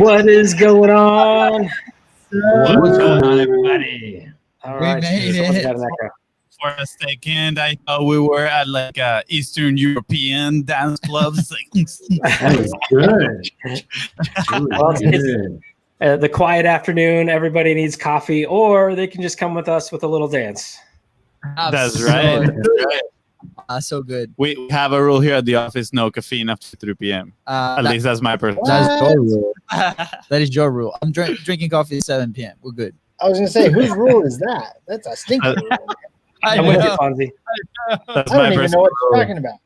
What is going on? What's going on, everybody? All right, made it. For a second, I thought we were at like Eastern European dance clubs. That was good. Well, it's the quiet afternoon. Everybody needs coffee, or they can just come with us with a little dance. That's right. So good. We have a rule here at the office: no caffeine after 3 p.m. At least that's my personal. That's your rule. That is your rule. I'm drinking coffee at 7 p.m. We're good. I was gonna say, whose rule is that? That's a stinky rule. I'm with you, Fonzie. That's I don't even know what you're talking about.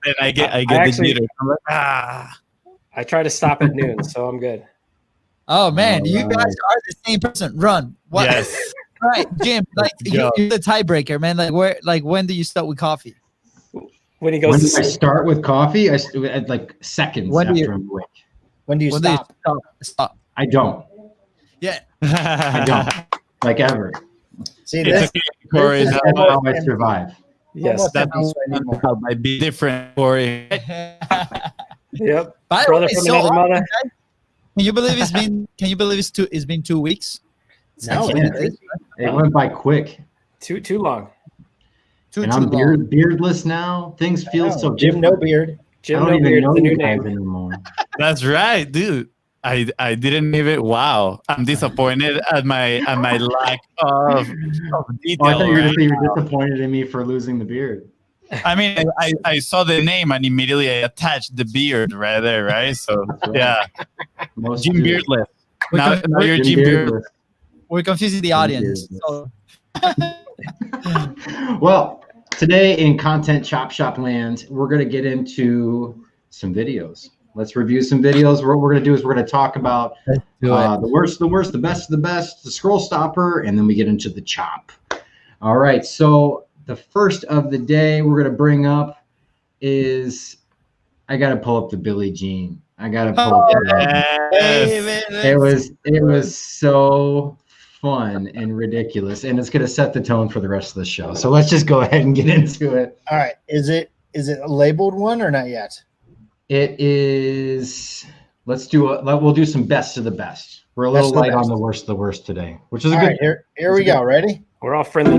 And I get the meter. I'm like, I try to stop at noon, so I'm good. Oh man, you guys are the same person. Run. What? Yes. Right, Jim. Like you're the tiebreaker, man. Like when do you start with coffee? When he goes When to do I sleep. start with coffee? I at like seconds after I'm awake. When do you stop? Stop. I don't. Yeah. I don't. Like ever. See, It's this, okay, Corey. this is That's how I survive. Yes. That might be different, Corey. Yep. By the Brother way, from so another mother. Can you believe it's been? Can you believe it's been 2 weeks? no, It went by quick. Too long. And I'm beardless now. Things feel so Jim, different. no beard. Jim I don't No even Beard, know the new you guys name. anymore. That's right, dude. I didn't even. Wow, I'm disappointed at my lack of detail. Oh, I thought you were right? gonna say you're disappointed in me for losing the beard. I mean, I saw the name and immediately I attached the beard right there, right? So Right. yeah, Most Jim do. Beardless. Now you're Jim Beardless. We're confusing the audience. So, Well, today in Content Chopshop land, we're going to get into some videos. Let's review some videos. What we're going to do is we're going to talk about the worst, the best of the best, the scroll stopper, and then we get into the chop. All right, so the first of the day we're going to bring up is, I got to pull up the Billie Jean. I got to pull up Yes. it was so fun and ridiculous, and it's going to set the tone for the rest of the show. So let's just go ahead and get into it. All right. Is it a labeled one or not yet? It is. We'll do some best of the best. We're a little Best of the light on best. the worst of the worst today, which is a All good. right, here we go. Ready? We're all friendly.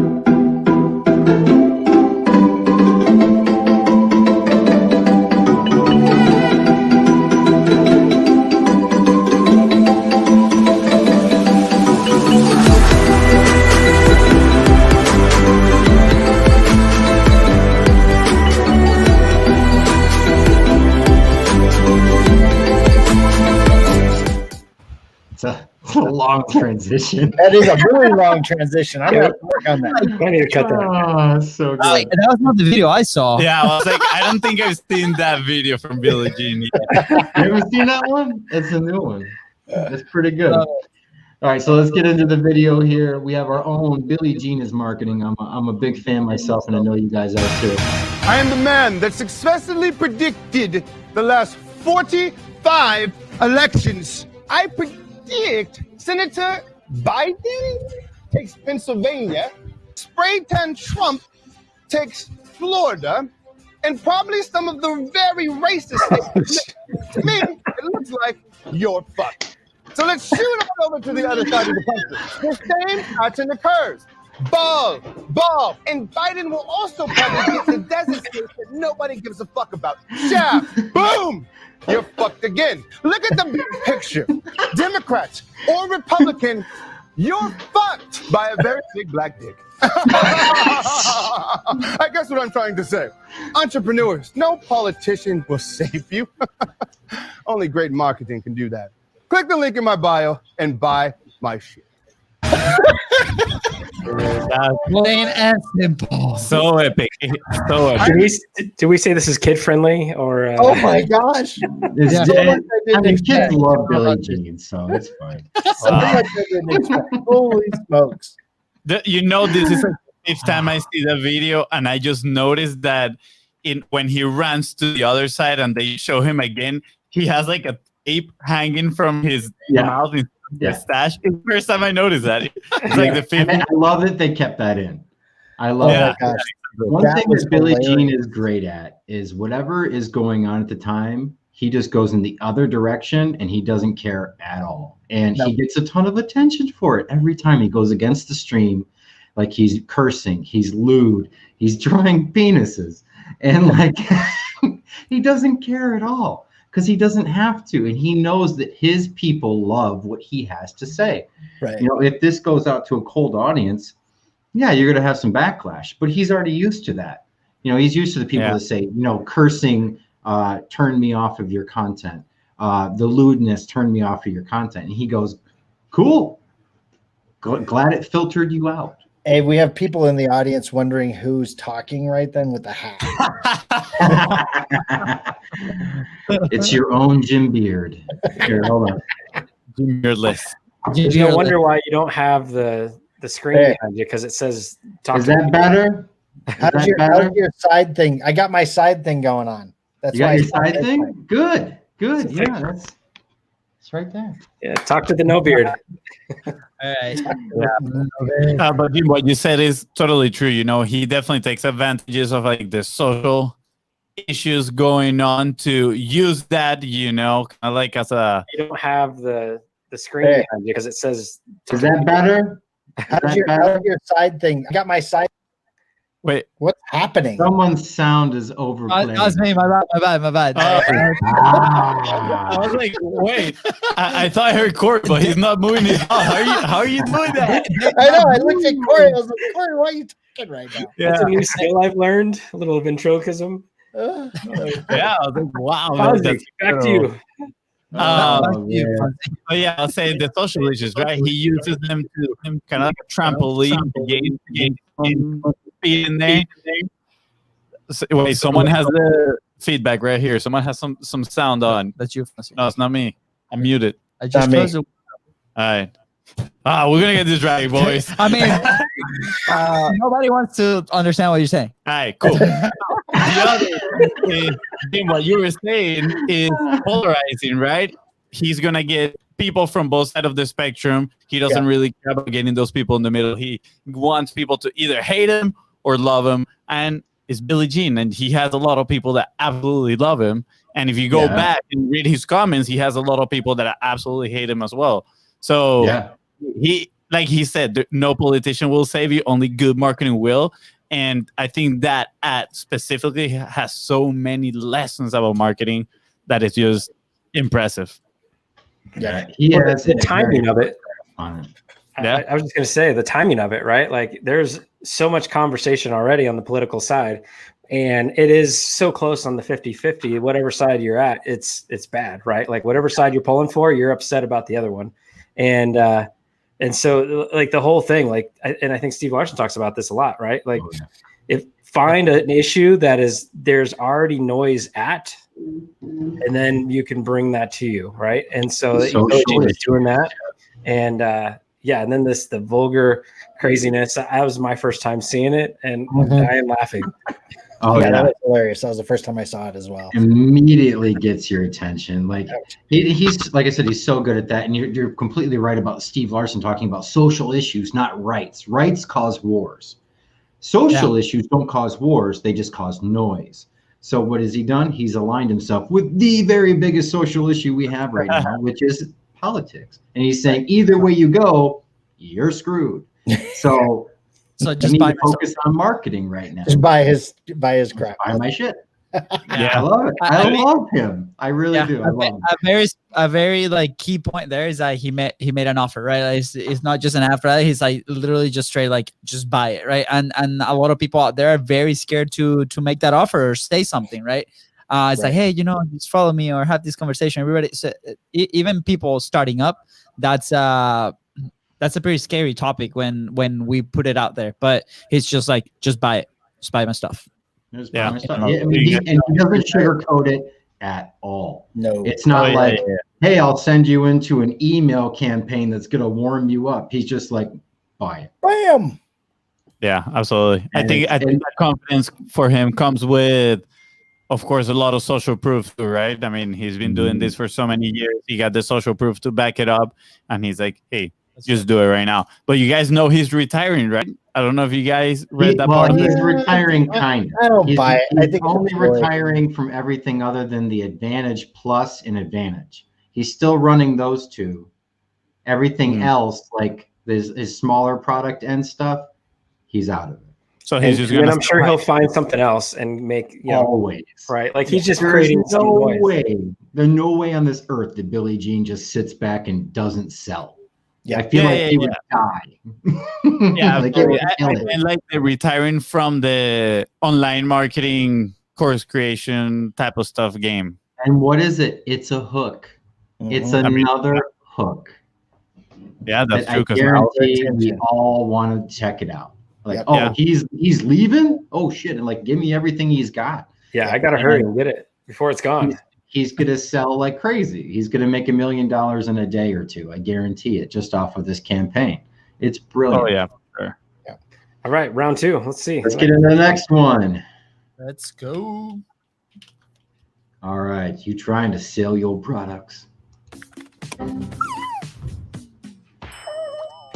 It's a long transition. That is a really long transition. I'm going to work on that. I need to cut that. Oh, it's so good. that was not the video I saw. Yeah, I was like, I don't think I've seen that video from Billie Jean yet. You haven't seen that one? It's a new one. It's pretty good. All right, so let's get into the video here. We have our own Billie Jean is marketing. I'm a big fan myself, and I know you guys are too. I am the man that successfully predicted the last 45 elections. I predict Senator Biden takes Pennsylvania, spray tan Trump takes Florida, and probably some of the very racist states. To me, it looks like you're fucked. So let's shoot on over to the other side of the country. The same pattern occurs. Ball, and Biden will also probably get the desert states that nobody gives a fuck about. Jab, boom, you're fucked again. Look at the big picture. Democrats or Republican, you're fucked by a very big black dick. I guess what I'm trying to say. Entrepreneurs, no politician will save you. Only great marketing can do that. Click the link in my bio and buy my shit. Plain and simple. So epic. So epic. Do we say this is kid friendly or? Oh my gosh. It's, Yeah. I mean, kids love Billie Jean, so it's fine. So much I didn't expect. Holy smokes. You know, this is the fifth time I see the video, and I just noticed that when he runs to the other side and they show him again, he has like a tape hanging from his mouth in his stash. It's the first time I noticed that. It's like the fifth. And I love that they kept that in. I love Yeah. that. One thing that Billie Jean is great at is whatever is going on at the time, he just goes in the other direction and he doesn't care at all. And he gets a ton of attention for it every time he goes against the stream. Like he's cursing, he's lewd, he's drawing penises, and like he doesn't care at all because he doesn't have to. And he knows that his people love what he has to say. Right. You know, if this goes out to a cold audience, yeah, you're going to have some backlash, but he's already used to that. You know, he's used to the people that say, you know, cursing turned me off of your content. The lewdness turned me off of your content. And he goes, cool. Glad it filtered you out. Hey, we have people in the audience wondering who's talking right then with the hat. It's your own Jim Beard. Here, hold on. Jim Beardless. There's no wonder why you don't have the screen behind you, because it says talk. Is that better? How's your side thing? I got my side thing going on. That's you why got your side thing? Good. Yeah, that's right there. Yeah, talk to the no beard. All right. But Jim, what you said is totally true. You know, he definitely takes advantages of like the social issues going on to use that, you know, kind of like as a. You don't have the screen behind you because it says. Is that better? How's your side thing? I got my side. Wait, what's happening? Someone's sound is overplaying. That was me. My bad. I was like, wait, I thought I heard Corey, but he's not moving his mouth. How are you doing that? I know. I looked at Corey. I was like, Corey, why are you talking right now? That's a new skill I've learned. A little ventriloquism. Yeah, I was like, wow. Back to you. But yeah, I'll say the social issues, right? He uses them to kind of like a trampoline to gain speed in there. Wait, someone has the feedback right here. Someone has some sound on. That's you. No, it's not me. I'm muted. I just closed it. All right. We're gonna get this right, boys. I mean, nobody wants to understand what you're saying. All right, cool. The other thing, what you were saying is polarizing, right? He's gonna get people from both sides of the spectrum. He doesn't really care about getting those people in the middle. He wants people to either hate him or love him. And it's Billie Jean, and he has a lot of people that absolutely love him. And if you go back and read his comments, he has a lot of people that absolutely hate him as well. So he, like he said, no politician will save you, only good marketing will. And I think that ad specifically has so many lessons about marketing that it's just impressive. Yeah, he has the timing of it. Yeah. I was just going to say the timing of it, right? Like there's so much conversation already on the political side, and it is so close on the 50-50, whatever side you're at, it's bad, right? Like whatever side you're pulling for, you're upset about the other one. And so like the whole thing, like, and I think Steve Larson talks about this a lot, right? Like if find an issue that is, there's already noise at, and then you can bring that to you. Right. And so is doing that. And, and then the vulgar craziness, that was my first time seeing it, and I am laughing. Oh yeah, that was hilarious. That was the first time I saw it as well. Immediately gets your attention. Like he's, like I said, he's so good at that. And you're completely right about Steve Larson talking about social issues, not rights. Rights cause wars. Social issues don't cause wars; they just cause noise. So what has he done? He's aligned himself with the very biggest social issue we have right now, which is politics. And he's saying either way you go, you're screwed. So just focus on marketing right now. Just buy his crap. Buy my shit. Yeah, I love it. I love him. I really do. I love him. A very like key point there is that he made an offer, right? Like, it's not just an offer. Right? He's like literally just straight like just buy it, right? And a lot of people out there are very scared to make that offer or say something, right? It's like, hey, just follow me or have this conversation. Everybody, so even people starting up, that's a pretty scary topic when we put it out there. But it's just like, just buy it, just buy my stuff. I mean, he doesn't sugarcoat it at all. No, it's not hey, I'll send you into an email campaign that's going to warm you up. He's just like, buy it. Bam. Yeah, absolutely. I think that confidence for him comes with, of course, a lot of social proof too, right? I mean, he's been doing this for so many years. He got the social proof to back it up, and he's like, hey, let's just do it right now. But you guys know he's retiring, right? I don't know if you guys read that well, part. he's retiring kind of. I don't He's, buy it. I he's think only it's boring. retiring from everything other than the Advantage Plus and Advantage. He's still running those two. Everything else, like his smaller product and stuff, he's out of it. So he's just gonna. I'm sure he'll find something else and make, you know, Always. right? Like he's just There's creating some no noise. way. There's no way on this earth that Billie Jean just sits back and doesn't sell. Yeah. I feel Yeah, like yeah, he yeah. would die. Yeah, like it would kill I it. like the retiring from the online marketing course creation type of stuff game. And what is it? It's a hook. It's another hook. Yeah, that's I true. Because guarantee we all want to check it out. Like, Yep. oh, Yeah. he's leaving? Oh shit! And like, give me everything he's got. Yeah, I gotta hurry and get it before it's gone. He's gonna sell like crazy. He's gonna make $1 million in a day or two. I guarantee it, just off of this campaign. It's brilliant. oh yeah, sure. All right, round 2. Let's see. Let's get into the next one. Let's go. All right, you trying to sell your products?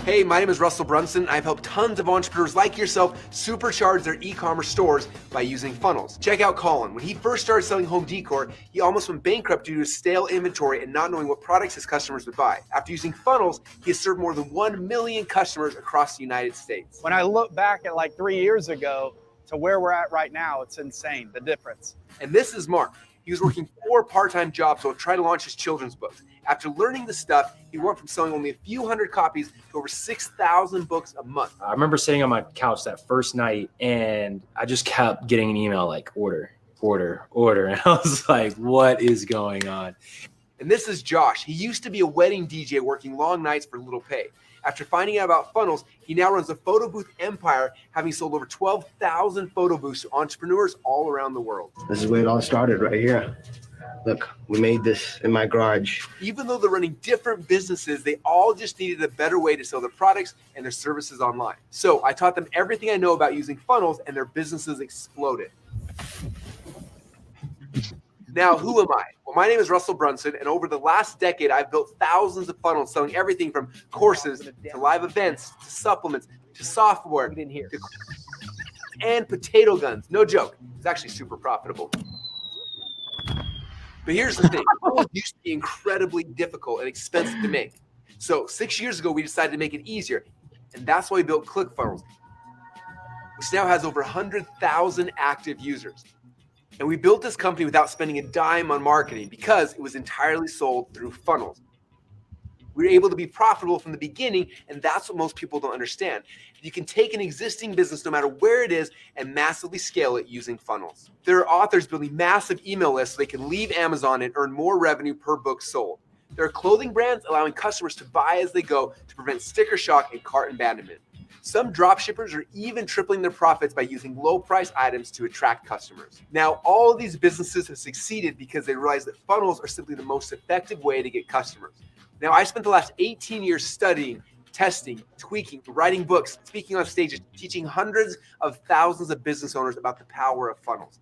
Hey, my name is Russell Brunson. I've helped tons of entrepreneurs like yourself supercharge their e-commerce stores by using funnels. Check out Colin. When he first started selling home decor, he almost went bankrupt due to stale inventory and not knowing what products his customers would buy. After using funnels, he has served more than 1 million customers across the United States. When I look back at like 3 years ago to where we're at right now, it's insane, the difference. And this is Mark. He was working 4 part-time jobs while trying to launch his children's books. After learning the stuff, he went from selling only a few hundred copies to over 6,000 books a month. I remember sitting on my couch that first night and I just kept getting an email like order. And I was like, what is going on? And this is Josh. He used to be a wedding DJ working long nights for little pay. After finding out about funnels, he now runs a photo booth empire, having sold over 12,000 photo booths to entrepreneurs all around the world. This is where it all started right here. Look, we made this in my garage. Even though they're running different businesses, they all just needed a better way to sell their products and their services online. So I taught them everything I know about using funnels, and their businesses exploded. Now, who am I? Well, my name is Russell Brunson, and over the last decade, I've built thousands of funnels selling everything from courses to live events to supplements to software and potato guns. No joke. It's actually super profitable. But here's the thing. Funnels used to be incredibly difficult and expensive to make. So 6 years ago, we decided to make it easier, and that's why we built ClickFunnels, which now has over 100,000 active users. And we built this company without spending a dime on marketing because it was entirely sold through funnels. We were able to be profitable from the beginning, and that's what most people don't understand. You can take an existing business, no matter where it is, and massively scale it using funnels. There are authors building massive email lists so they can leave Amazon and earn more revenue per book sold. There are clothing brands allowing customers to buy as they go to prevent sticker shock and cart abandonment. Some dropshippers are even tripling their profits by using low-price items to attract customers. Now, all of these businesses have succeeded because they realize that funnels are simply the most effective way to get customers. Now, I spent the last 18 years studying, testing, tweaking, writing books, speaking on stages, teaching hundreds of thousands of business owners about the power of funnels,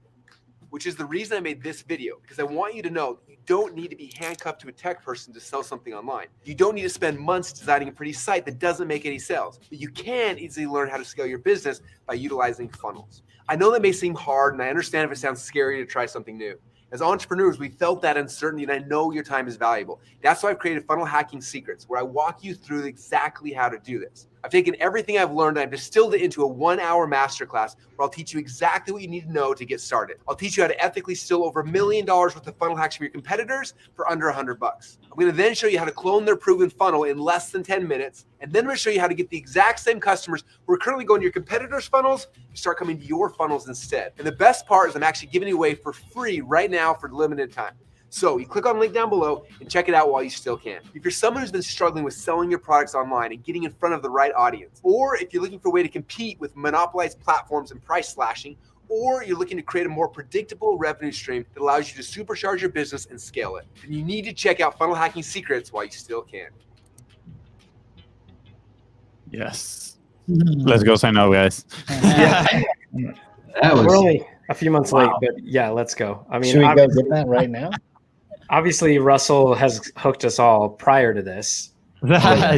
which is the reason I made this video, because I want you to know that you don't need to be handcuffed to a tech person to sell something online. You don't need to spend months designing a pretty site that doesn't make any sales, but you can easily learn how to scale your business by utilizing funnels. I know that may seem hard, and I understand if it sounds scary to try something new. As entrepreneurs, we felt that uncertainty, and I know your time is valuable. That's why I've created Funnel Hacking Secrets, where I walk you through exactly how to do this. I've taken everything I've learned and I've distilled it into a 1-hour masterclass where I'll teach you exactly what you need to know to get started. I'll teach you how to ethically steal over $1 million worth of funnel hacks from your competitors for under $100. I'm going to then show you how to clone their proven funnel in less than 10 minutes. And then I'm going to show you how to get the exact same customers who are currently going to your competitors' funnels to start coming to your funnels instead. And the best part is I'm actually giving it away for free right now for limited time. So you click on the link down below and check it out while you still can. If you're someone who's been struggling with selling your products online and getting in front of the right audience, or if you're looking for a way to compete with monopolized platforms and price slashing, or you're looking to create a more predictable revenue stream that allows you to supercharge your business and scale it, then you need to check out Funnel Hacking Secrets while you still can. Yes. Let's go sign up, guys. Yeah. That was We're only a few months late, but yeah, let's go. I mean, Should we go get that right now? obviously Russell has hooked us all prior to this. Yeah.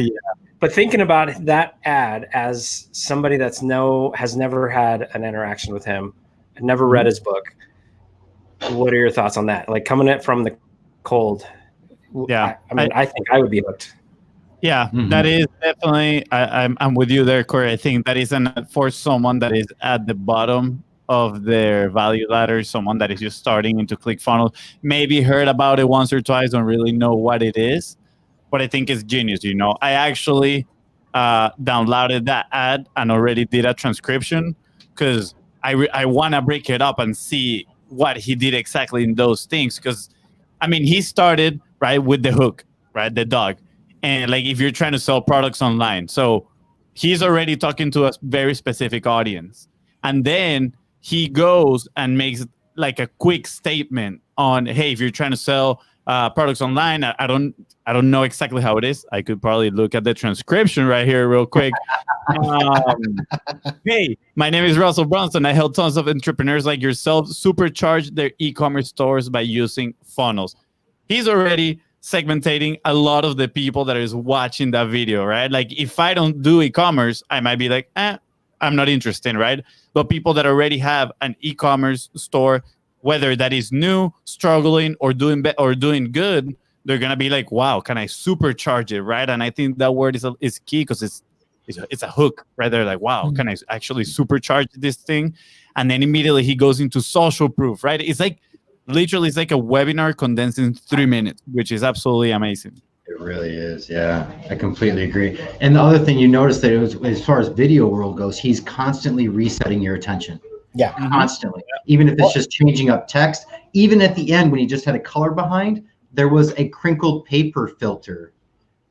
But thinking about that ad as somebody has never had an interaction with him, never read his book. What are your thoughts on that? Like coming it from the cold. Yeah, I think I would be hooked. Yeah, that is definitely. I'm with you there, Corey. I think that is for someone that is at the bottom of their value ladder, someone that is just starting into ClickFunnels, maybe heard about it once or twice, don't really know what it is, but I think it's genius. I actually downloaded that ad and already did a transcription because I want to break it up and see what he did exactly in those things. Because he started right with the hook, right, the dog. And like if you're trying to sell products online, so he's already talking to a very specific audience, and then he goes and makes like a quick statement on, hey, if you're trying to sell products online, I don't know exactly how it is. I could probably look at the transcription right here real quick. Hey, my name is Russell Brunson. I help tons of entrepreneurs like yourself supercharge their e-commerce stores by using funnels. He's already segmentating a lot of the people that is watching that video, right? Like if I don't do e-commerce, I might be like, I'm not interested, right? But people that already have an e-commerce store, whether that is new, struggling, or doing good, they're gonna be like, wow, can I supercharge it, right? And I think that word is key because it's a hook, right? They're like, wow, can I actually supercharge this thing? And then immediately he goes into social proof, right? It's like literally, it's like a webinar condensed in 3 minutes, which is absolutely amazing. It really is. Yeah, I completely agree. And the other thing you notice that it was, as far as video world goes, he's constantly resetting your attention. Yeah, constantly. Even if it's just changing up text. Even at the end, when he just had a color behind, there was a crinkled paper filter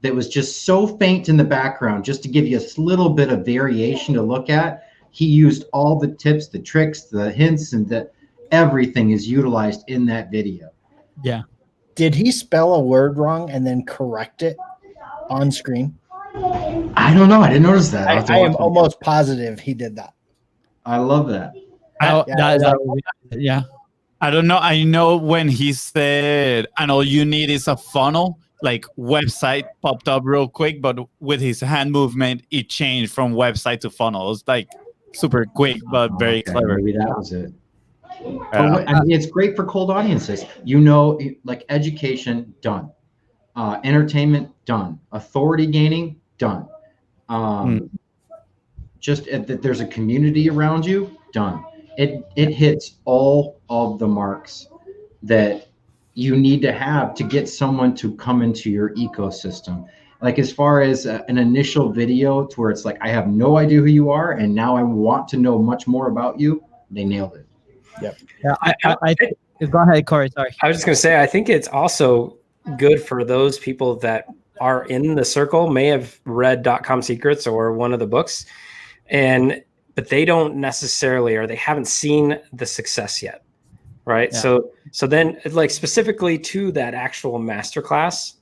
that was just so faint in the background, just to give you a little bit of variation to look at. He used all the tips, the tricks, the hints, and everything is utilized in that video. Yeah. Did he spell a word wrong and then correct it on screen? I don't know. I didn't notice that. I am almost positive he did that. I love that. Yeah. I don't know. I know when he said, and all you need is a funnel, like website popped up real quick, but with his hand movement, it changed from website to funnel. It was like super quick, but very clever. Maybe that was it. It's great for cold audiences. Like education, done. Entertainment, done. Authority gaining, done. Just that there's a community around you, done. It hits all of the marks that you need to have to get someone to come into your ecosystem. Like as far as an initial video to where it's like, I have no idea who you are, and now I want to know much more about you, they nailed it. Yep. Yeah, I go ahead, Corey. Sorry. I was just going to say, I think it's also good for those people that are in the circle, may have read .com Secrets or one of the books, but they don't necessarily, or they haven't seen the success yet, right? Yeah. So then, like specifically to that actual masterclass,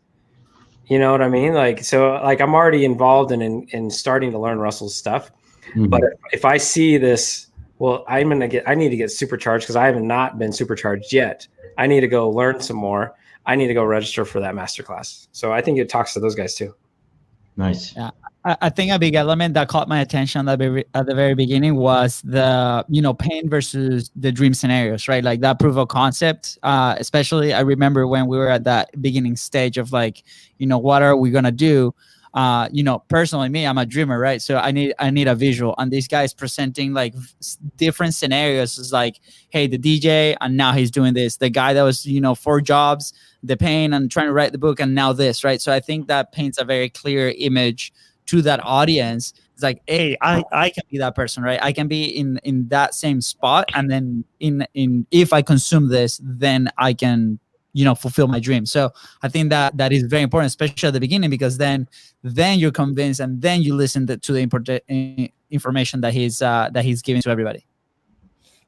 you know what I mean? Like, so like I'm already involved in starting to learn Russell's stuff, but if I see this. Well, I need to get supercharged because I have not been supercharged yet. I need to go learn some more. I need to go register for that masterclass. So I think it talks to those guys too. Nice. Yeah. I think a big element that caught my attention at the very beginning was the, pain versus the dream scenarios, right? Like that proof of concept, especially I remember when we were at that beginning stage of like, what are we going to do? Personally, me, I'm a dreamer, right? So I need a visual, and this guy is presenting like different scenarios. It's like, hey, the DJ, and now he's doing this. The guy that was, 4 jobs, the pain, and trying to write the book, and now this, right? So I think that paints a very clear image to that audience. It's like, hey, I can be that person, right? I can be in that same spot, and then in if I consume this, then I can fulfill my dream. So I think that is very important, especially at the beginning, because then you're convinced, and then you listen to the important information that he's giving to everybody.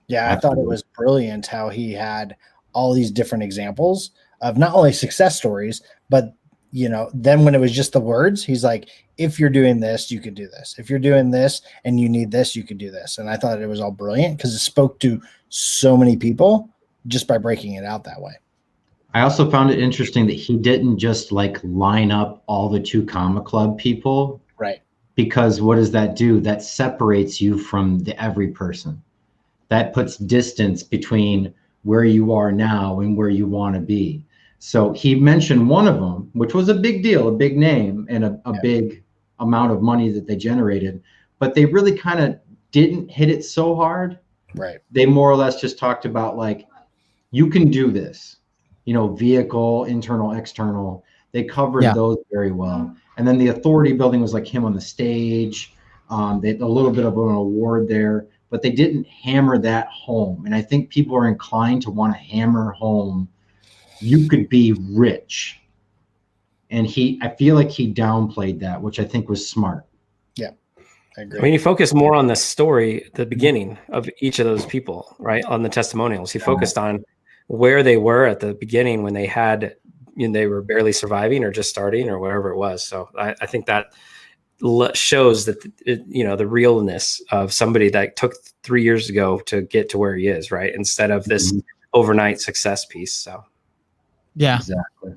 Yeah, I thought it was brilliant how he had all these different examples of not only success stories, but then when it was just the words, he's like, if you're doing this, you could do this. If you're doing this and you need this, you could do this. And I thought it was all brilliant because it spoke to so many people just by breaking it out that way. I also found it interesting that he didn't just like line up all the 2 Comma Club people Right. Because what does that do? That separates you from the every person. That puts distance between where you are now and where you want to be. So he mentioned one of them, which was a big deal, a big name, and a big amount of money that they generated, but they really kind of didn't hit it so hard. Right. They more or less just talked about like, you can do this, vehicle, internal, external. They covered those very well. And then the authority building was like him on the stage. They had a little bit of an award there, but they didn't hammer that home. And I think people are inclined to want to hammer home, you could be rich. And I feel like he downplayed that, which I think was smart. Yeah, I agree. I mean, he focused more on the story, the beginning of each of those people, right? On the testimonials. He focused on where they were at the beginning when they were barely surviving or just starting or whatever it was. So I think that shows that, the realness of somebody that took 3 years ago to get to where he is, right? Instead of this overnight success piece. So. Yeah. Exactly.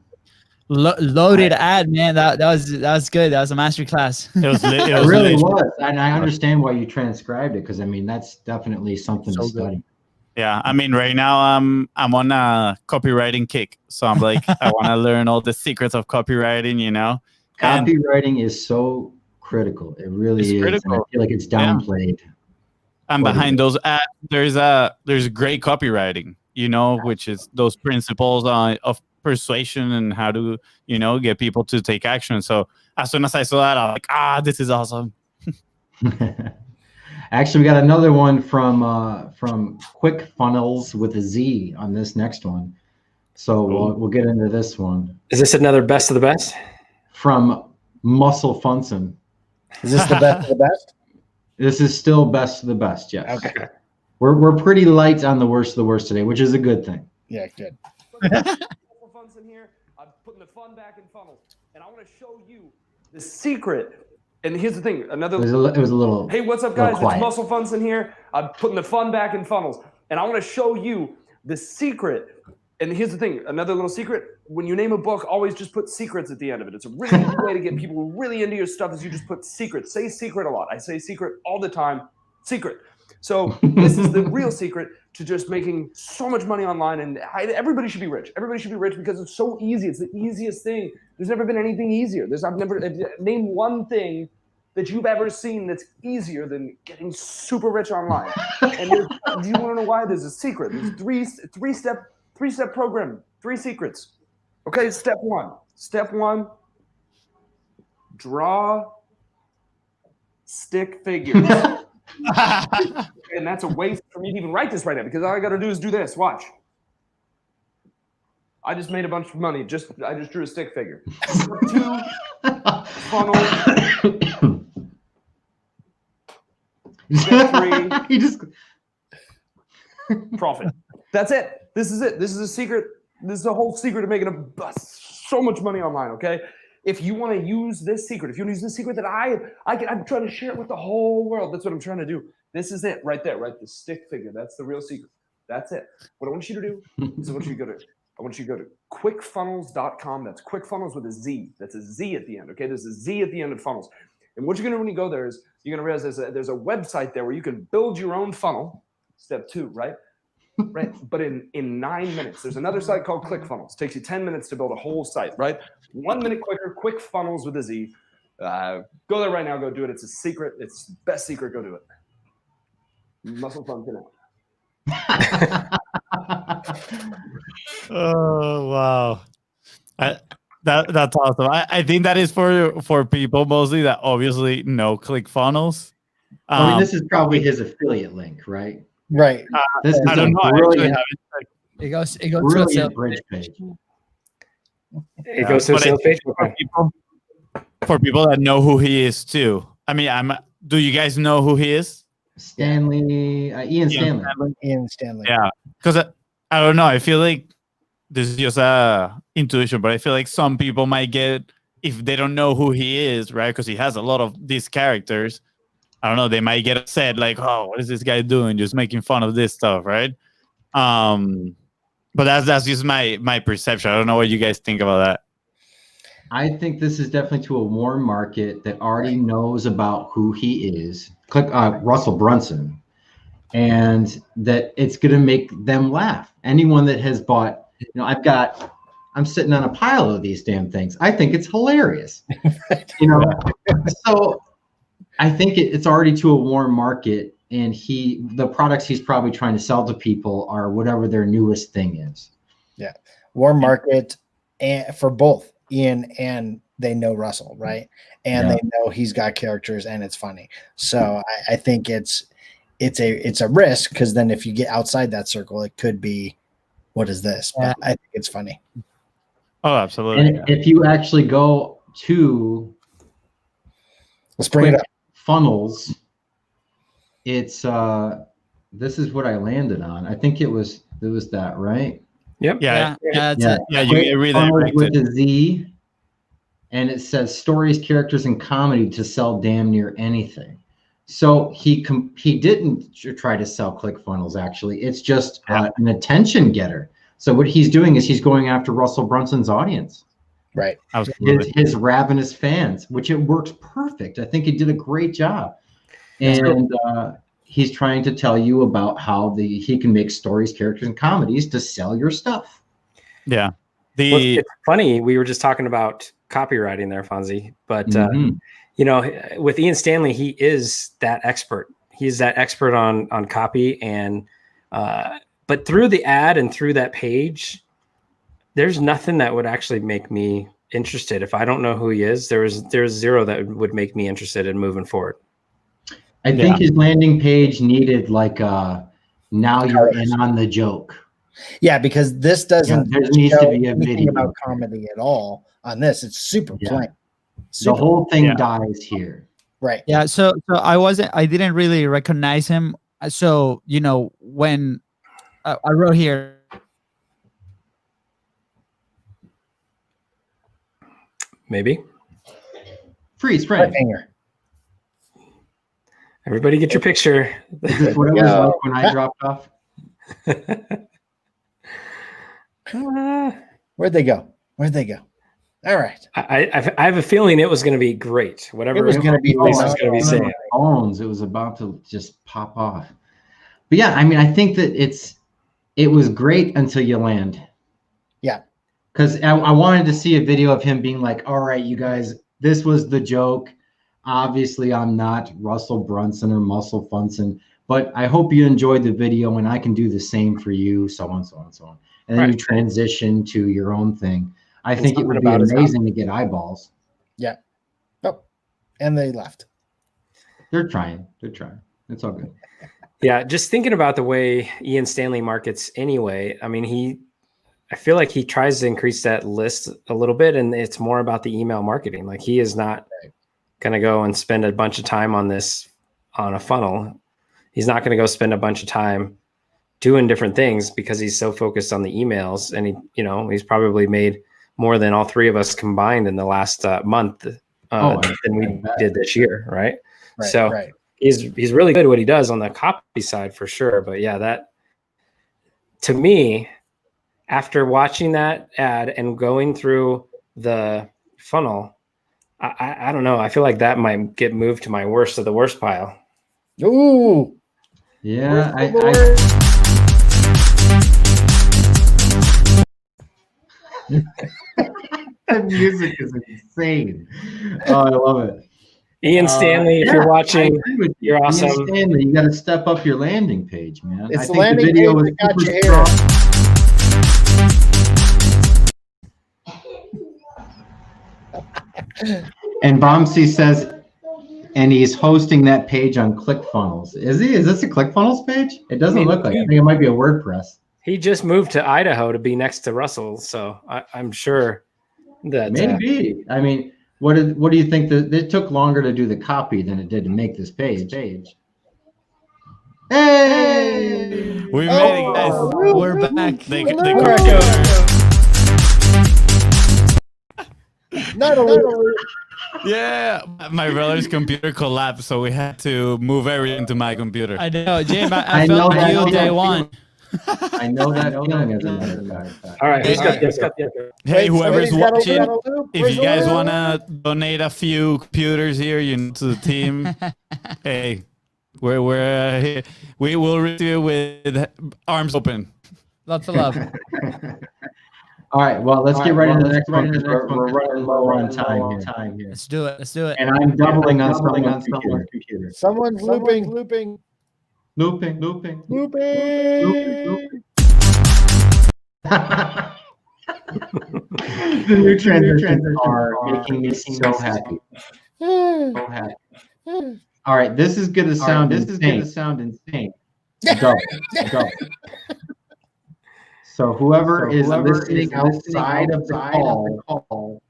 Loaded ad, man. That was good. That was a master class. It really was. And I understand why you transcribed it, because I mean that's definitely something to study. Yeah, I mean, right now I'm on a copywriting kick, so I'm like, I want to learn all the secrets of copywriting. Copywriting is so critical. It really is. Critical. And I feel like it's downplayed. And behind those ads, there's great copywriting, which is those principles of persuasion and how to, get people to take action. So as soon as I saw that, I'm like, this is awesome. Actually, we got another one from Quick Funnels with a Z on this next one. So we'll get into this one. Is this another best of the best? From Muscle Funson. Is this the best of the best? This is still best of the best, yes. Okay. We're pretty light on the worst of the worst today, which is a good thing. Yeah, good. In here, I'm putting the fun back in funnels, and I want to show you the secret. And here's the thing, It was a little. Hey, what's up, guys? It's Muscle Funds in here. I'm putting the fun back in funnels, and I want to show you the secret. And here's the thing, another little secret. When you name a book, always just put secrets at the end of it. It's a really good way to get people really into your stuff is you just put secrets. Say secret a lot. I say secret all the time. Secret. So this is the real secret to just making so much money online. And everybody should be rich. Everybody should be rich because it's so easy. It's the easiest thing. There's never been anything easier. Name one thing that you've ever seen that's easier than getting super rich online. And do you want to know why? There's a secret. There's three-step program, 3 secrets. Okay, step one. Step one, draw stick figures. And that's a waste for me to even write this right now because all I got to do is do this. Watch. I just made a bunch of money. I just drew a stick figure. 2, funnel. Step 3. He just profit. That's it. This is it. This is a secret. This is the whole secret of making so much money online. Okay. If you want to use this secret, if you want to use this secret that I'm trying to share it with the whole world. That's what I'm trying to do. This is it right there, right? The stick figure. That's the real secret. That's it. What I want you to do is I want you to go to quickfunnels.com. That's quickfunnels with a Z. That's a Z at the end. Okay. There's a Z at the end of funnels. And what you're going to do when you go there is you're going to realize there's a website there where you can build your own funnel. Step 2, right? Right. But in 9 minutes, there's another site called ClickFunnels. It takes you 10 minutes to build a whole site, right? 1 minute quicker, ClickFunnels with a Z. Go there right now. Go do it. It's a secret. It's the best secret. Go do it. Muscle Fun Connect. Oh, wow. That's awesome. I think that is for people mostly that obviously know ClickFunnels. I mean, this is probably his affiliate link, right? Right. This is I don't know. brilliant, It goes to a brilliant sales bridge page. It goes to a sales page. For people that know who he is too. I mean, do you guys know who he is? Ian Stanley. Ian Stanley. Yeah, because I don't know. I feel like this is just a intuition, but I feel like some people might get, if they don't know who he is, right? Because he has a lot of these characters. I don't know. They might get upset, like, "Oh, what is this guy doing? Just making fun of this stuff, right?" But that's just my perception. I don't know what you guys think about that. I think this is definitely to a warm market that already knows about who he is. Click Russell Brunson, and that it's going to make them laugh. Anyone that has bought, I'm sitting on a pile of these damn things. I think it's hilarious. So I think it's already to a warm market, and the products he's probably trying to sell to people are whatever their newest thing is. Yeah, warm market, and for both Ian and they know Russell, right? And they know he's got characters and it's funny. So I think it's a risk, because then if you get outside that circle, it could be, what is this? But I think it's funny. Oh, absolutely. And if you actually go to let's bring it up. Funnels, it's this is what I landed on. I think it was that, right? Yep. Yeah. You get redirected with a Z, and it says stories, characters, and comedy to sell damn near anything. So he didn't try to sell ClickFunnels. Actually, it's just an attention getter. So what he's doing is he's going after Russell Brunson's audience, right? His ravenous fans, which it works perfect. I think he did a great job, and he's trying to tell you about how he can make stories, characters, and comedies to sell your stuff. Yeah. It's funny. We were just talking about copywriting there, Fonzie, but with Ian Stanley, he is that expert. He's that expert on copy, and but through the ad and through that page, there's nothing that would actually make me interested. If I don't know who he is, there's zero that would make me interested in moving forward. I think his landing page needed now you're in on the joke. Yeah, because this doesn't there needs to be a video about comedy at all on this. It's super plain. The whole thing dies here. Right. Yeah. So I didn't really recognize him. So, when I wrote here. Maybe. Freeze frame. Everybody get your picture. This is what it was like when I dropped off. Where'd they go? All right. I have a feeling it was going to be great. Whatever it was going to be, saying. Phones, it was about to just pop off. But yeah, I mean, I think that it was great until you land. Yeah. Because I wanted to see a video of him being like, all right, you guys, this was the joke. Obviously, I'm not Russell Brunson or Muscle Funson, but I hope you enjoyed the video, and I can do the same for you, so on, so on, so on. And then you transition to your own thing. I think it would be amazing to get eyeballs. Yeah. Oh, and they left. They're trying. It's all good. Yeah, just thinking about the way Ian Stanley markets anyway. I mean, I feel like he tries to increase that list a little bit, and it's more about the email marketing. Like, he is not going to go and spend a bunch of time on a funnel. He's not going to go spend a bunch of time doing different things because he's so focused on the emails. And he's probably made more than all three of us combined in the last month than we did this year. Right. So he's really good at what he does on the copy side for sure. But yeah, that, to me, after watching that ad and going through the funnel, I don't know. I feel like that might get moved to my worst of the worst pile. Ooh. Yeah. That music is insane. Oh, I love it. Ian Stanley, if you're watching, you're awesome. Ian Stanley, you got to step up your landing page, man. It's I the think landing the video page was that got super you strong. And Bomsey says, and he's hosting that page on ClickFunnels. Is he? Is this a ClickFunnels page? It doesn't look like it. I think it might be a WordPress. He just moved to Idaho to be next to Russell, so I'm sure that maybe. I mean, what do you think? That it took longer to do the copy than it did to make this page? Hey, we made it, guys. We're back. Not a little. Yeah, my brother's computer collapsed, so we had to move everything to my computer. I know, Jim. I felt you day one. I know that feeling as a matter of fact. All right, Hey, who's got the echo? Hey, whoever's somebody's watching, got a loop. if Where's you the guys loop? want to donate a few computers here, to the team, hey, we will receive with arms open. Lots of love. All right, well, let's get right into the next one because we're running low on time here. Let's do it. Let's do it. And I'm doubling on someone's computer. Someone's looping. Looping. The new transitions are making me so happy. So happy. All right, this is gonna sound insane. Go. So whoever is listening outside of the call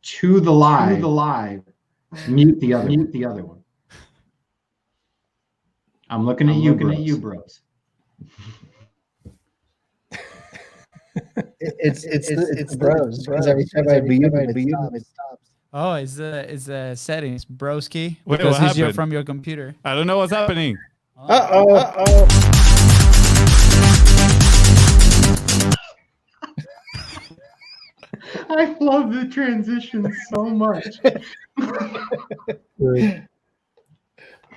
to the live, mute the other one. I'm looking at you, bros. It's bros. Because every time I mute him, it stops. Oh, it's the settings, broski. Wait, Because what he's here happened? from your computer. I don't know what's happening. Uh-oh. I love the transition so much.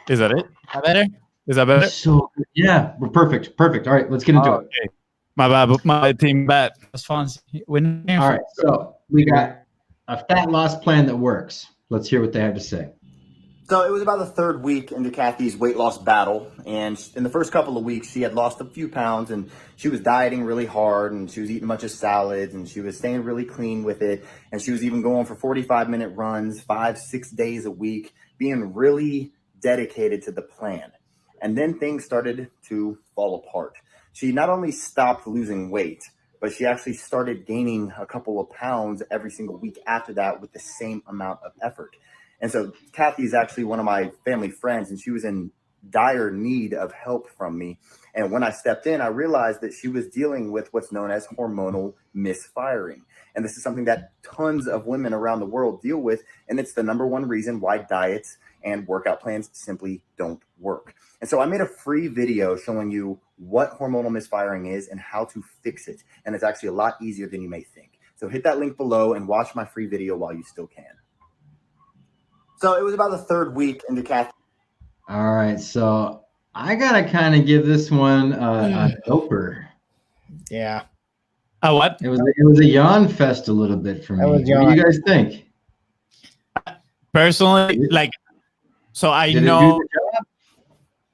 Is that it? That better? Is that better? So yeah, we're perfect. All right, let's get into it. Okay. My bad. My team bad. That's fun. All right, so we got a fat loss plan that works. Let's hear what they have to say. So it was about the third week into Kathy's weight loss battle. And in the first couple of weeks, she had lost a few pounds and she was dieting really hard and she was eating a bunch of salads and she was staying really clean with it. And she was even going for 45-minute runs, 5-6 days a week, being really dedicated to the plan. And then things started to fall apart. She not only stopped losing weight, but she actually started gaining a couple of pounds every single week after that with the same amount of effort. And so Kathy is actually one of my family friends, and she was in dire need of help from me. And when I stepped in, I realized that she was dealing with what's known as hormonal misfiring. And this is something that tons of women around the world deal with. And it's the number one reason why diets and workout plans simply don't work. And so I made a free video showing you what hormonal misfiring is and how to fix it. And it's actually a lot easier than you may think. So hit that link below and watch my free video while you still can. So it was about the third week into Kathy. All right, so I gotta kind of give this one a doper. Yeah. A what? It was a yawn fest a little bit for me. What do you guys think? Personally, like, so I Did it know. do the job?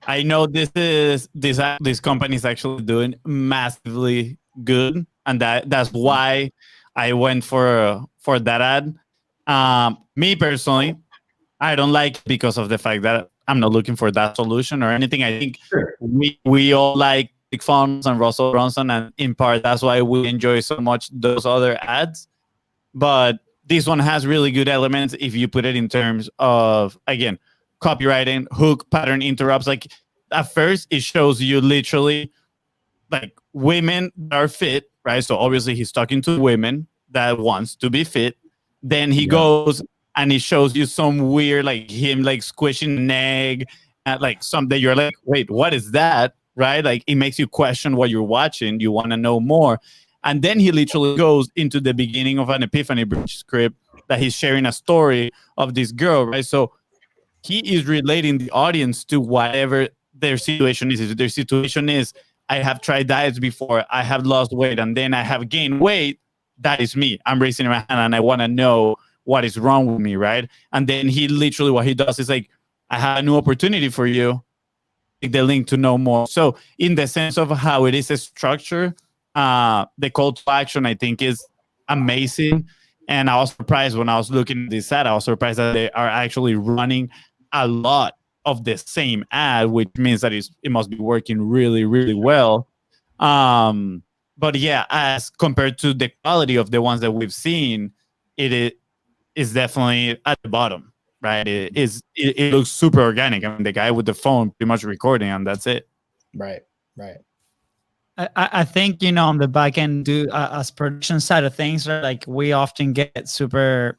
I know this company is actually doing massively good, and that's why I went for that ad. Me personally, I don't like it because of the fact that I'm not looking for that solution or anything. I think we all like Big Farms and Russell Brunson, and in part that's why we enjoy so much those other ads. But this one has really good elements if you put it in terms of, again, copywriting, hook, pattern interrupts. Like at first, it shows you literally like women that are fit, right? So obviously he's talking to women that wants to be fit. Then he goes and he shows you some weird, like him like squishing an egg at like something. You're like, wait, what is that? Right? Like it makes you question what you're watching. You want to know more. And then he literally goes into the beginning of an Epiphany Bridge script that he's sharing a story of this girl, right? So he is relating the audience to whatever their situation is. If their situation is, I have tried diets before, I have lost weight, and then I have gained weight, that is me. I'm raising my hand and I want to know what is wrong with me, right? And then he literally, what he does is like, I have a new opportunity for you. Click the link to know more. So in the sense of how it is a structure, the call to action, I think, is amazing. And I was surprised when I was looking at this ad. I was surprised that they are actually running a lot of the same ad, which means that it must be working really, really well. But yeah, as compared to the quality of the ones that we've seen, it is definitely at the bottom, right? It looks super organic. I mean, the guy with the phone pretty much recording, and that's it. Right. I think, on the back end, as production side of things, right, like we often get super,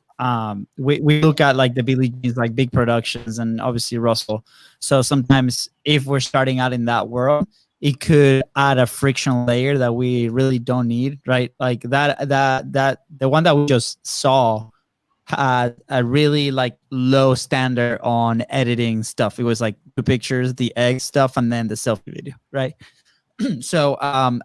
we look at like the Billie Jeans, like big productions, and obviously Russell. So sometimes if we're starting out in that world, it could add a friction layer that we really don't need, right? Like the one that we just saw had a really like low standard on editing stuff. It was like 2 pictures, the egg stuff, and then the selfie video, right? So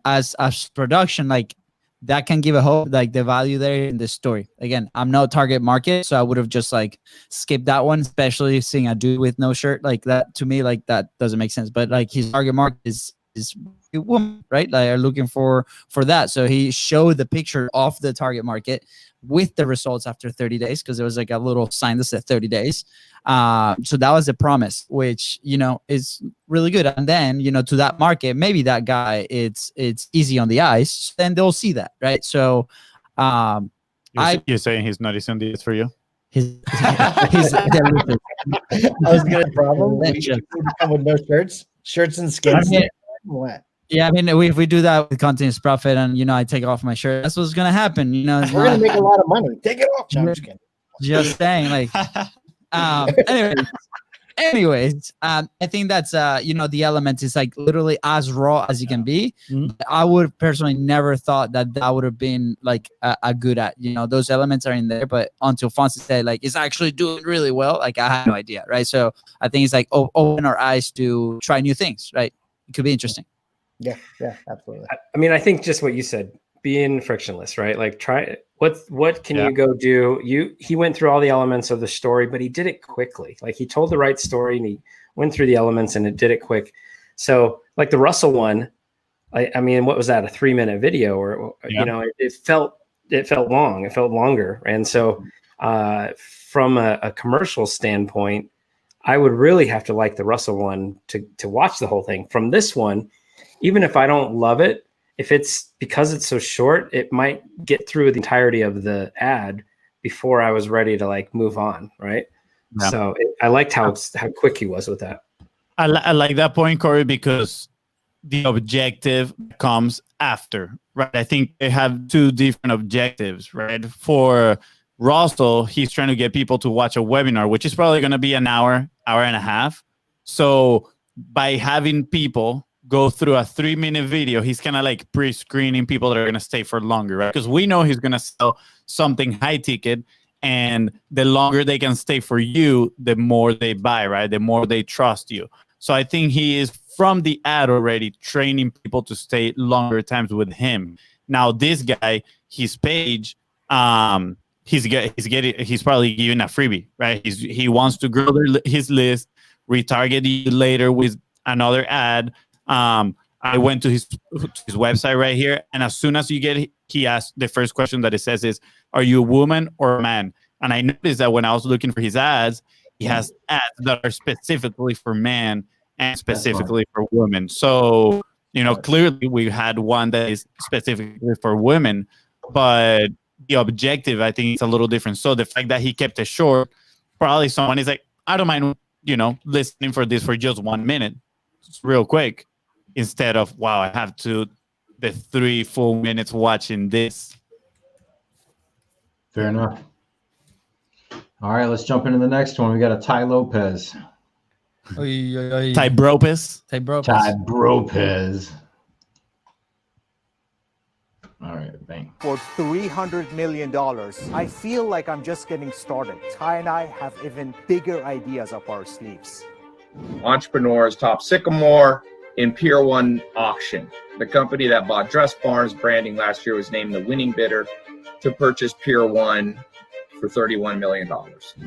as production, like that can give a hope, like the value there in the story. Again, I'm not target market, so I would have just like skipped that one, especially seeing a dude with no shirt. Like that to me, like that doesn't make sense. But like his target market is women, right? Like are looking for that. So he showed the picture of the target market with the results after 30 days, because there was like a little sign that said 30 days. So that was the promise, which, you know, is really good. And then, you know, to that market, maybe that guy, it's easy on the eyes, then they'll see that, right? So you're saying he's not easy on the eyes for you? I was gonna problem. We come with no shirts and skins. I mean, what? Yeah, I mean, if we do that with Continuous Profit, and you know, I take off my shirt, that's what's gonna happen. You know, we're gonna make a lot of money. Take it off. No, I'm just kidding. Just saying, like, anyways, I think that's you know, the element is like literally as raw as you can be. I would personally never thought that would have been like a good at, you know, those elements are in there, but until Fonzie said like it's actually doing really well, like I had no idea, right? So I think it's like open our eyes to try new things, right? It could be interesting. Yeah, absolutely. I mean, I think just what you said, being frictionless, right? Like try what can you go do? He went through all the elements of the story, but he did it quickly. Like he told the right story and he went through the elements and it did it quick. So like the Russell one, I mean, what was that? A 3-minute video, or you know, it felt long. It felt longer. And so from a commercial standpoint, I would really have to like the Russell one to watch the whole thing. From this one, even if I don't love it, if it's because it's so short, it might get through the entirety of the ad before I was ready to like move on. Right. Yeah. So I liked how quick he was with that. I like that point, Corey, because the objective comes after, right? I think they have 2 different objectives, right? For Russell, he's trying to get people to watch a webinar, which is probably going to be an hour and a half. So by having people go through a 3-minute video, he's kind of like pre-screening people that are going to stay for longer, right? Because we know he's going to sell something high ticket, and the longer they can stay for you, the more they buy, right? The more they trust you. So I think he is from the ad already training people to stay longer times with him. Now this guy, his page, he's probably giving a freebie, right? He wants to grow his list, retarget you later with another ad. I went to his website right here, and as soon as you get, he asked, the first question that it says is, "Are you a woman or a man?" And I noticed that when I was looking for his ads, he has ads that are specifically for men and specifically for women. So, you know, clearly we had one that is specifically for women, but the objective, I think, is a little different. So the fact that he kept it short, probably someone is like, I don't mind, you know, listening for this for just 1 minute. It's real quick. Instead of, wow, I have the 3 full minutes watching this. Fair enough. All right, let's jump into the next one. We got a Ty Lopez. Ty Bropez. All right, bang. For $300 million, I feel like I'm just getting started. Ty and I have even bigger ideas up our sleeves. Entrepreneurs top Sycamore in Pier 1 auction. The company that bought Dress Barnes branding last year was named the winning bidder to purchase Pier 1 for $31 million.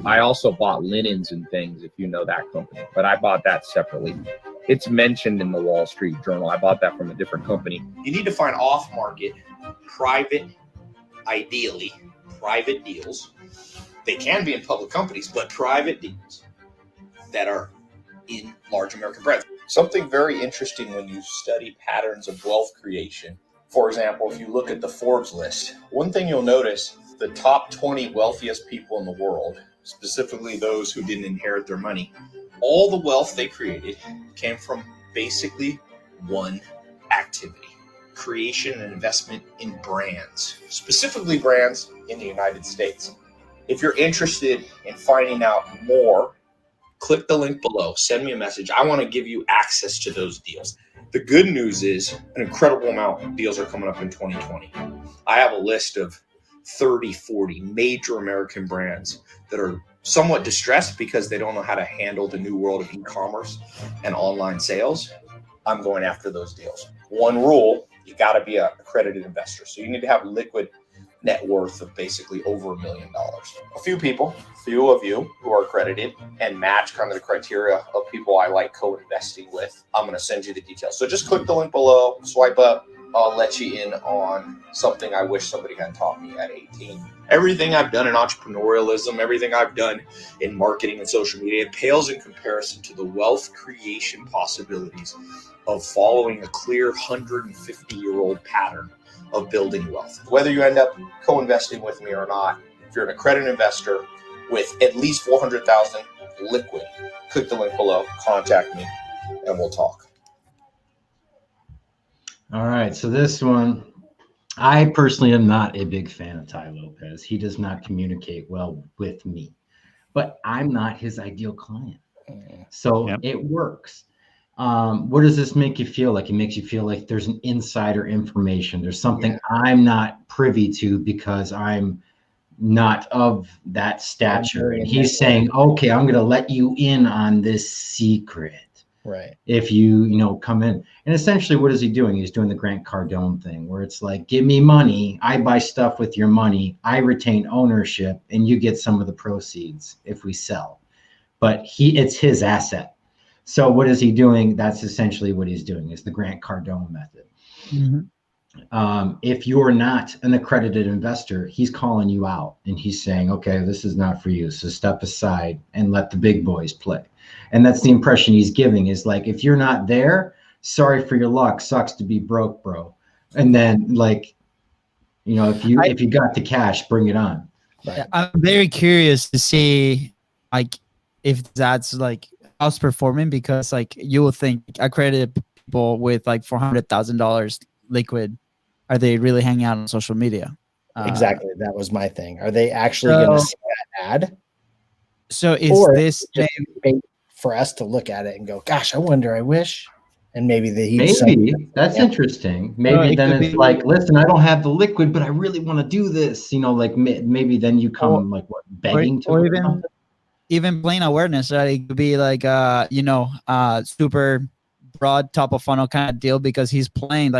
I also bought linens and things, if you know that company, but I bought that separately. It's mentioned in the Wall Street Journal. I bought that from a different company. You need to find off-market, private, ideally, private deals. They can be in public companies, but private deals that are in large American brands. Something very interesting when you study patterns of wealth creation. For example, if you look at the Forbes list, one thing you'll notice, the top 20 wealthiest people in the world, specifically those who didn't inherit their money, all the wealth they created came from basically one activity: creation and investment in brands, specifically brands in the United States. If you're interested in finding out more, click the link below, send me a message. I want to give you access to those deals. The good news is an incredible amount of deals are coming up in 2020. I have a list of 30, 40 major American brands that are somewhat distressed because they don't know how to handle the new world of e-commerce and online sales. I'm going after those deals. One rule, you got to be an accredited investor. So you need to have liquid net worth of basically over $1 million. A few of you who are accredited and match kind of the criteria of people I like co-investing with, I'm going to send you the details. So just click the link below, swipe up. I'll let you in on something I wish somebody had taught me at 18. Everything I've done in entrepreneurialism, everything I've done in marketing and social media, it pales in comparison to the wealth creation possibilities of following a clear 150-year-old pattern of building wealth. Whether you end up co-investing with me or not, if you're an accredited investor with at least 400,000 liquid, click the link below, contact me, and we'll talk. All right, so this one, I personally am not a big fan of Tai Lopez. He does not communicate well with me, but I'm not his ideal client. So it works. What does this make you feel like? It makes you feel like there's an insider information. There's something I'm not privy to because I'm not of that stature. And he's saying, okay, I'm going to let you in on this secret. Right. If you come in. And essentially what is he doing? He's doing the Grant Cardone thing where it's like, give me money. I buy stuff with your money. I retain ownership and you get some of the proceeds if we sell. But it's his asset. So what is he doing? That's essentially what he's doing, is the Grant Cardone method. Mm-hmm. If you're not an accredited investor, he's calling you out and he's saying, okay, this is not for you. So step aside and let the big boys play. And that's the impression he's giving, is like, if you're not there, sorry for your luck, sucks to be broke, bro. And then if you got the cash, bring it on. Right. I'm very curious to see if that's outperforming, because you will think accredited people with $400,000 liquid, are they really hanging out on social media? Exactly. That was my thing. Are they actually going to see that ad? So is this for us to look at it and go, gosh, I wonder, I wish, and maybe that's interesting. Maybe then it's like, listen, I don't have the liquid, but I really want to do this. Maybe then you come begging to it. Even plain awareness, right? It could be super broad top of funnel kind of deal, because he's playing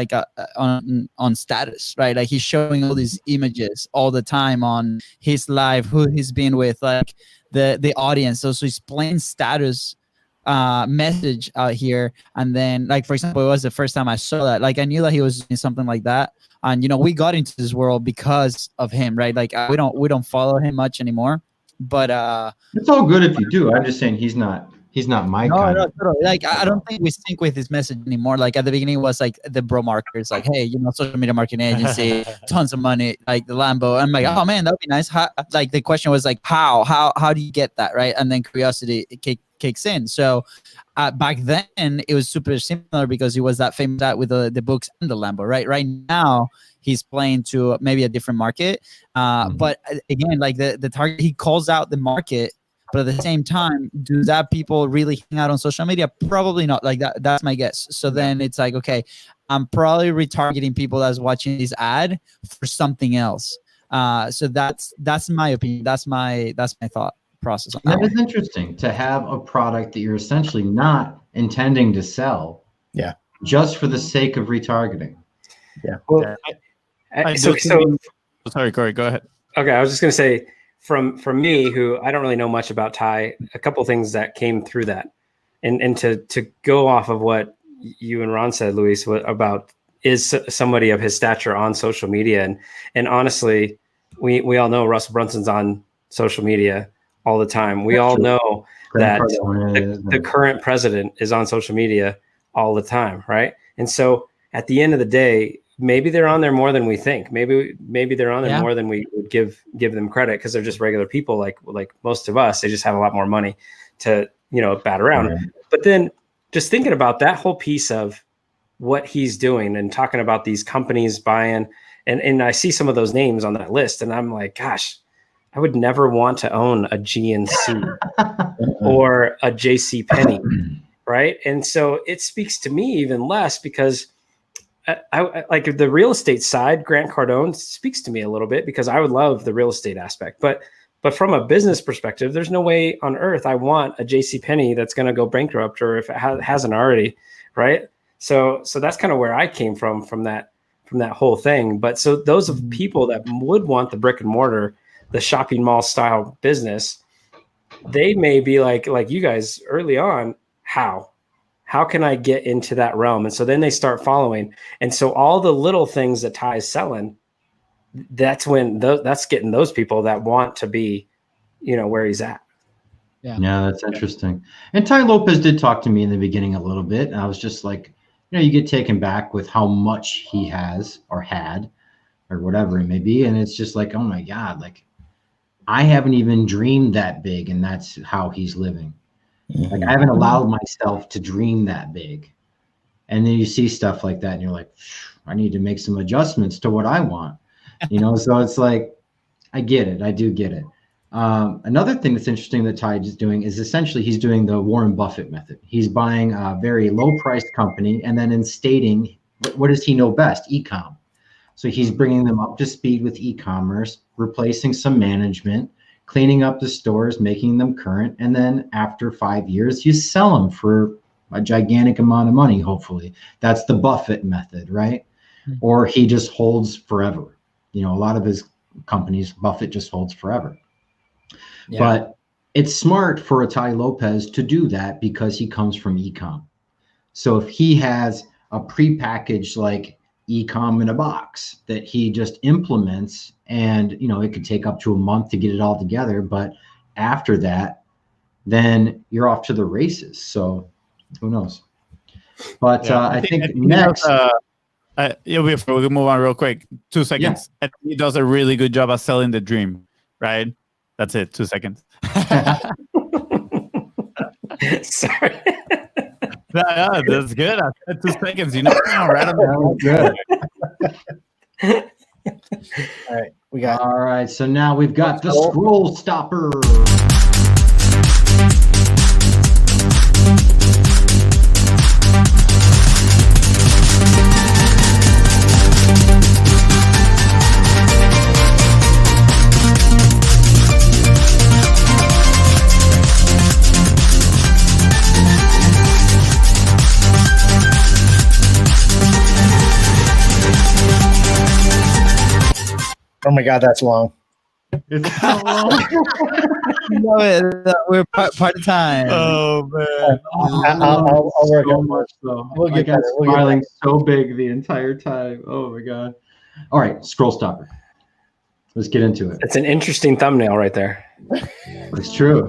on status, right? Like he's showing all these images all the time on his live, who he's been with, the audience. So he's playing status message out here. And then for example, it was the first time I saw that. I knew that he was doing something like that. And we got into this world because of him, right? We don't follow him much anymore. But it's all good if you do. I'm just saying he's not my kind. No, totally. I don't think we sync with his message anymore. At the beginning it was the bro marketers, hey, social media marketing agency, tons of money, the Lambo. I'm like, oh man, that'd be nice. How, the question was how do you get that, right? And then curiosity kicks in. So back then it was super similar because he was that famous at with the books and the Lambo, right? Right now he's playing to maybe a different market. But again, the target, he calls out the market, but at the same time, do that people really hang out on social media? Probably not. That's my guess. So then it's okay, I'm probably retargeting people that's watching this ad for something else. So that's my opinion. That's my thought process on that. Is interesting to have a product that you're essentially not intending to sell. Yeah. Just for the sake of retargeting. Yeah. Well, sorry, Corey, go ahead. Okay, I was just going to say, from me, who I don't really know much about Tai, a couple things that came through that, and to go off of what you and Ron said, Luis, about is somebody of his stature on social media, and honestly, we all know Russell Brunson's on social media all the time. We all know that the current president is on social media all the time, right? And so at the end of the day, maybe they're on there more than we think. Maybe they're on there more than we would give them credit, because they're just regular people like most of us. They just have a lot more money to bat around. Right. But then just thinking about that whole piece of what he's doing and talking about these companies buying, and I see some of those names on that list, and I'm like, gosh, I would never want to own a GNC or a JCPenney, right? And so it speaks to me even less because I like the real estate side. Grant Cardone speaks to me a little bit because I would love the real estate aspect, but from a business perspective, there's no way on earth I want a JCPenney that's going to go bankrupt, or if it hasn't already, right? So that's kind of where I came from that whole thing. But so those of people that would want the brick and mortar, the shopping mall style business, they may be like you guys early on, how can I get into that realm? And so then they start following. And so all the little things that Ty is selling, that's when that's getting those people that want to be, where he's at. Yeah, that's interesting. And Ty Lopez did talk to me in the beginning a little bit. And I was just like, you get taken back with how much he has or had or whatever it may be. And it's just like, oh my God, like I haven't even dreamed that big. And that's how he's living. Like I haven't allowed myself to dream that big. And then you see stuff like that and you're like, I need to make some adjustments to what I want, so it's like, I get it. I do get it. Another thing that's interesting that Ty is doing is essentially he's doing the Warren Buffett method. He's buying a very low priced company and then instating what does he know best? E-com. So he's bringing them up to speed with e-commerce, replacing some management, cleaning up the stores, making them current. And then after 5 years, you sell them for a gigantic amount of money, hopefully. That's the Buffett method, right? Or he just holds forever. A lot of his companies, Buffett just holds forever. Yeah. But it's smart for a Ty Lopez to do that because he comes from e-com. So if he has a prepackaged like e-com in a box that he just implements, and it could take up to a month to get it all together, but after that, then you're off to the races. So who knows? But I think next. Before we move on real quick, 2 seconds. Yeah. He does a really good job of selling the dream, right? That's it. 2 seconds. Sorry. Yeah, that's good. I said 2 seconds. Right on the good. All right, we got. All right, so now we've got the scroll stopper. Oh my God, that's long. It's so long. We're part of time. Oh man, I'll work so on much though. We'll get I'm better. smiling so big the entire time. Oh my God. All right, scroll stopper. Let's get into it. It's an interesting thumbnail right there. It's true.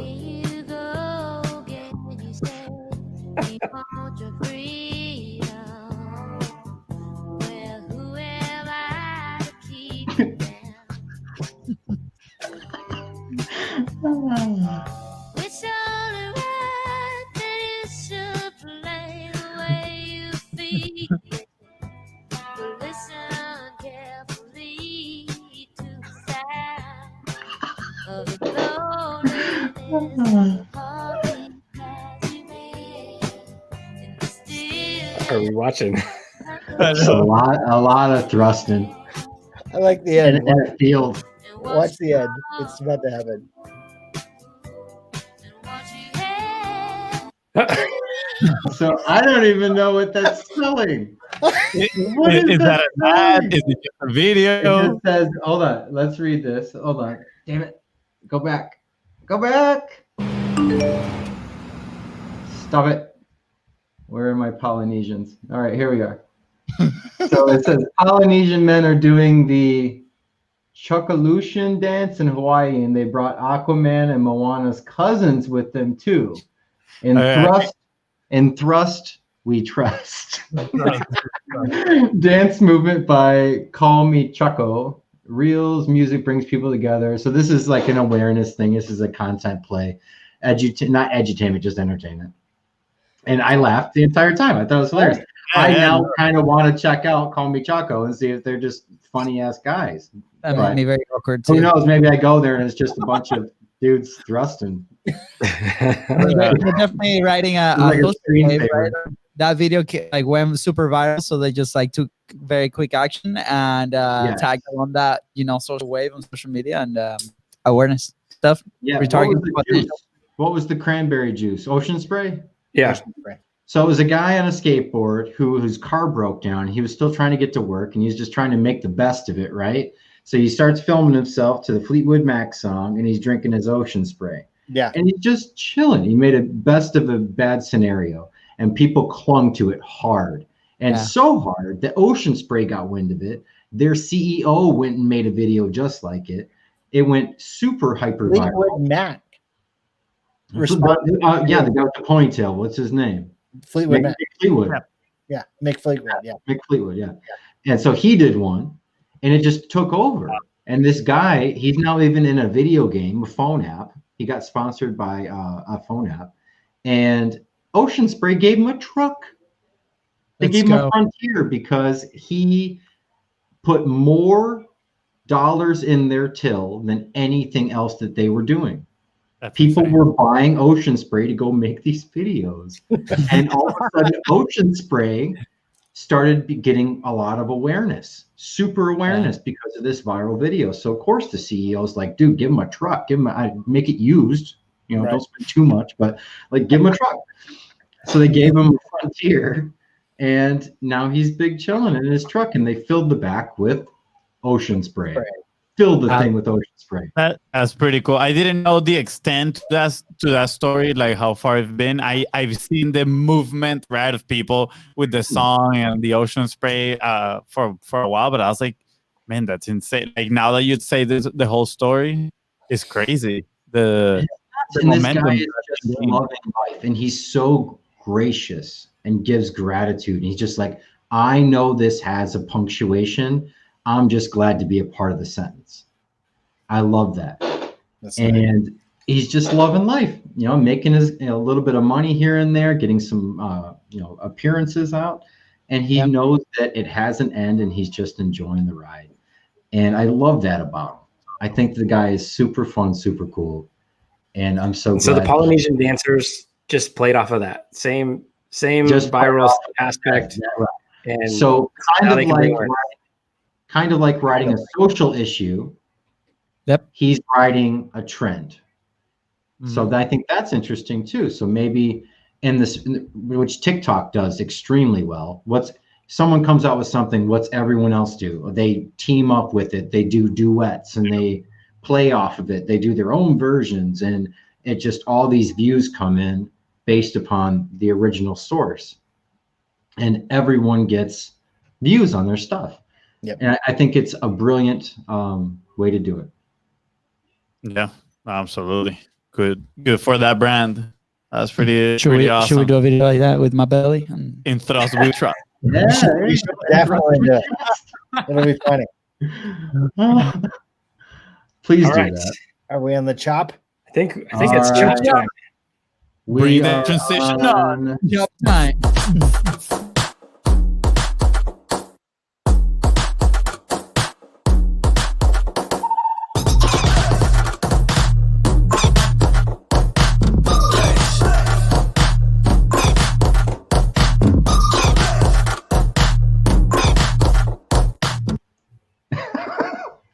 Are we watching? It's a lot of thrusting. I like the end. In a field. Watch the end. It's about to happen. So I don't even know what that's selling. Is that an ad? Is it just a video? It just says, hold on, let's read this. Hold on. Damn it. Go back. Go back. Stop it. Where are my Polynesians? All right, here we are. So it says Polynesian men are doing the Chukalushan dance in Hawaii, and they brought Aquaman and Moana's cousins with them too. In thrust, we trust. Dance movement by Call Me Chucko. Reels music brings people together. So this is like an awareness thing. This is a content play. Not edutainment, just entertainment. And I laughed the entire time. I thought it was hilarious. I now kind of want to check out Call Me Chaco and see if they're just funny ass guys. That made me very awkward too. Who knows? Maybe I go there and it's just a bunch of Dude's thrusting. They're definitely writing a Like a social wave, screensaver. right? That video like went super viral, so they just like took very quick action and Yes. tagged on that, you know, social wave on social media and awareness stuff. Yeah. What was, Retargeting the potential. juice? What was the cranberry juice? Ocean spray? Yeah. Ocean spray. So it was a guy on a skateboard whose car broke down. He was still trying to get to work, and he's just trying to make the best of it, right? So he starts filming himself to the Fleetwood Mac song, and he's drinking his ocean spray. Yeah. And he's just chilling. He made a best of a bad scenario, and people clung to it hard. And Yeah. so hard that Ocean Spray got wind of it. Their CEO went and made a video just like it. It went super hyper viral. Fleetwood Mac. Yeah, the guy with the ponytail. What's his name? Fleetwood Mac. Fleetwood. Yeah, Mick Fleetwood. Yeah. Mick Fleetwood, yeah. And so he did one, and it just took over. And this guy, he's now even in a video game, a phone app. He got sponsored by a phone app, and Ocean Spray gave him a truck. They gave him a Frontier because he put more dollars in their till than anything else that they were doing. People were buying Ocean Spray to go make these videos. And all of a sudden, Ocean Spray started getting a lot of awareness, super awareness because of this viral video. So, of course, the CEO's like, dude, give him a truck. Give him make it used. You know, don't spend too much, but like give him a truck. So they gave him a Frontier, and now he's big chilling in his truck, and they filled the back with Ocean Spray. Filled the thing with Ocean Spray. That's pretty cool. I didn't know the extent to that story, like how far it's been. I've seen the movement, right, of people with the song and the Ocean Spray for a while, but I was like, man, that's insane. Like now that you'd say this, the whole story is crazy. The And this momentum. guy is just loving life, and he's so gracious and gives gratitude. And he's just like, I know this has a punctuation. I'm just glad to be a part of the sentence. I love that. And he's just loving life, you know, making his a little bit of money here and there, getting some appearances out, and he knows that it has an end, and he's just enjoying the ride. And I love that about him. I think the guy is super fun, super cool, and I'm so glad. So the Polynesian dancers just played off of that same Just viral aspect. And so now they can bring kind of like writing a social issue. Yep. He's writing a trend. So I think that's interesting too. So maybe which TikTok does extremely well. Someone comes out with something, what's everyone else do? They team up with it. They do duets and they play off of it. They do their own versions, and it just all these views come in based upon the original source. And everyone gets views on their stuff. Yep. And I think it's a brilliant way to do it. Yeah, absolutely. Good for that brand. That's pretty Should we awesome. do a video like that with my belly? In thrust with truck. Yeah, We should definitely do it. It'll be funny. Please All do right. that. Are we on the chop? I think it's All right. chop time. Bring the are transition on. Chop time.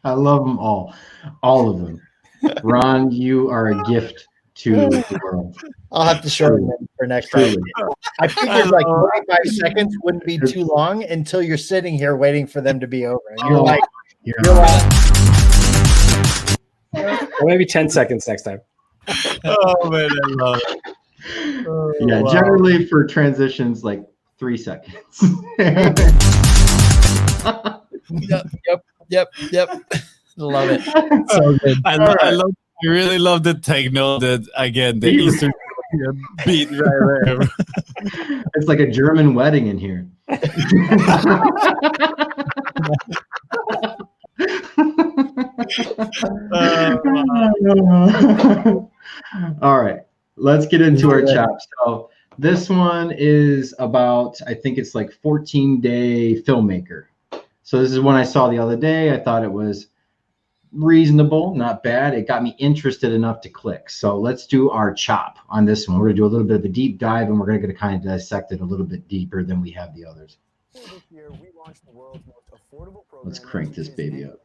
I love them all of them. Ron, you are a gift to the world. I'll have to shorten it for next time. I figured like 45 seconds wouldn't be too long until you're sitting here waiting for them to be over. And you're like, Or maybe 10 seconds next time. Oh man, I love it. Yeah, wow. generally for transitions, like 3 seconds. Yep. Love it. So good. I really love the techno that again the Eastern beat right there. It's like a German wedding in here. All right, let's get into our chat. So this one is about, I think it's like 14-day filmmaker. So this is one I saw the other day. I thought it was reasonable, not bad. It got me interested enough to click. So let's do our chop on this one. We're gonna do a little bit of a deep dive, and we're gonna kind of dissect it a little bit deeper than we have the others. This year, we launched the world's most affordable program. Let's crank this baby up.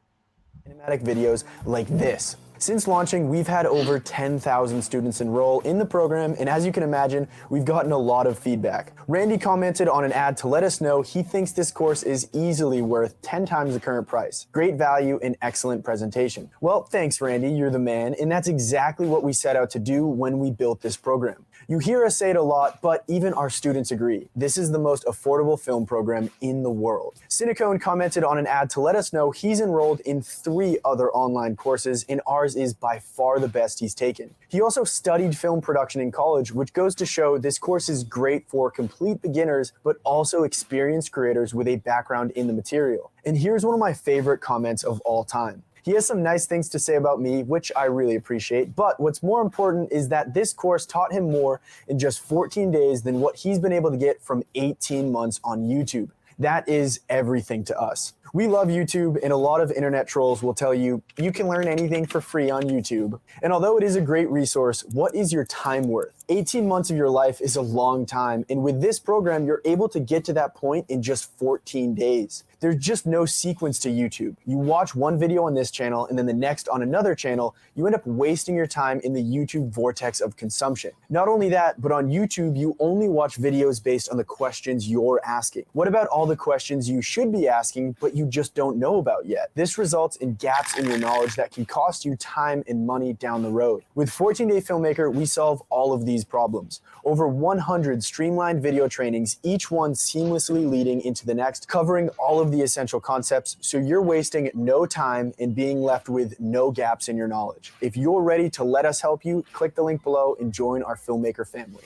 Cinematic videos like this. Since launching, we've had over 10,000 students enroll in the program, and as you can imagine, we've gotten a lot of feedback. Randy commented on an ad to let us know he thinks this course is easily worth 10 times the current price. Great value and excellent presentation. Well, thanks, Randy, you're the man, and that's exactly what we set out to do when we built this program. You hear us say it a lot, but even our students agree. This is the most affordable film program in the world. Cinecone commented on an ad to let us know he's enrolled in 3 other online courses, and ours is by far the best he's taken. He also studied film production in college, which goes to show this course is great for complete beginners, but also experienced creators with a background in the material. And here's one of my favorite comments of all time. He has some nice things to say about me, which I really appreciate, but what's more important is that this course taught him more in just 14 days than what he's been able to get from 18 months on YouTube. That is everything to us. We love YouTube, and a lot of internet trolls will tell you you can learn anything for free on YouTube. And although it is a great resource, what is your time worth? 18 months of your life is a long time, and with this program, you're able to get to that point in just 14 days. There's just no sequence to YouTube. You watch one video on this channel and then the next on another channel, you end up wasting your time in the YouTube vortex of consumption. Not only that, but on YouTube, you only watch videos based on the questions you're asking. What about all the questions you should be asking, but you just don't know about yet? This results in gaps in your knowledge that can cost you time and money down the road. With 14-Day Filmmaker, we solve all of these problems. Over 100 streamlined video trainings, each one seamlessly leading into the next, covering all of the essential concepts, so you're wasting no time and being left with no gaps in your knowledge. If you're ready to let us help you, click the link below and join our filmmaker family.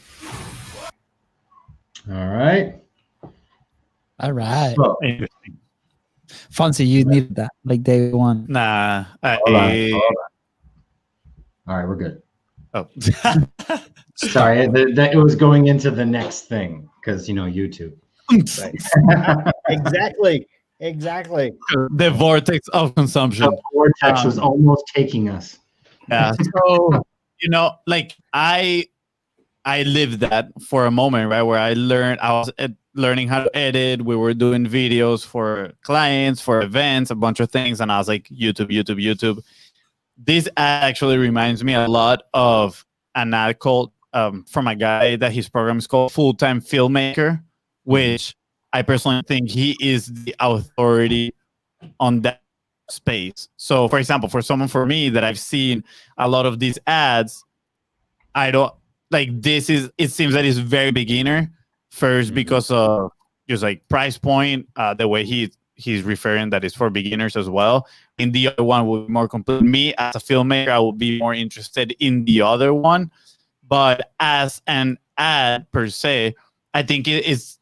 All right. All right. So, Fonzie, you needed that like day one. Nah. Hold on. All right, we're good. Oh. Sorry, that it was going into the next thing because YouTube. Exactly. The vortex of consumption. The vortex was almost taking us. Yeah. So like I lived that for a moment, right? Where I was learning how to edit. We were doing videos for clients, for events, a bunch of things, and I was like, YouTube. This actually reminds me a lot of an ad called from a guy that his program is called Full-Time Filmmaker, which I personally think he is the authority on that space. So, for example, for me that I've seen a lot of these ads, I don't like this is. It seems that it's very beginner first because of just like price point, the way he's referring that is for beginners as well. And the other one would be more complete. Me as a filmmaker, I would be more interested in the other one. But as an ad per se, I think it is.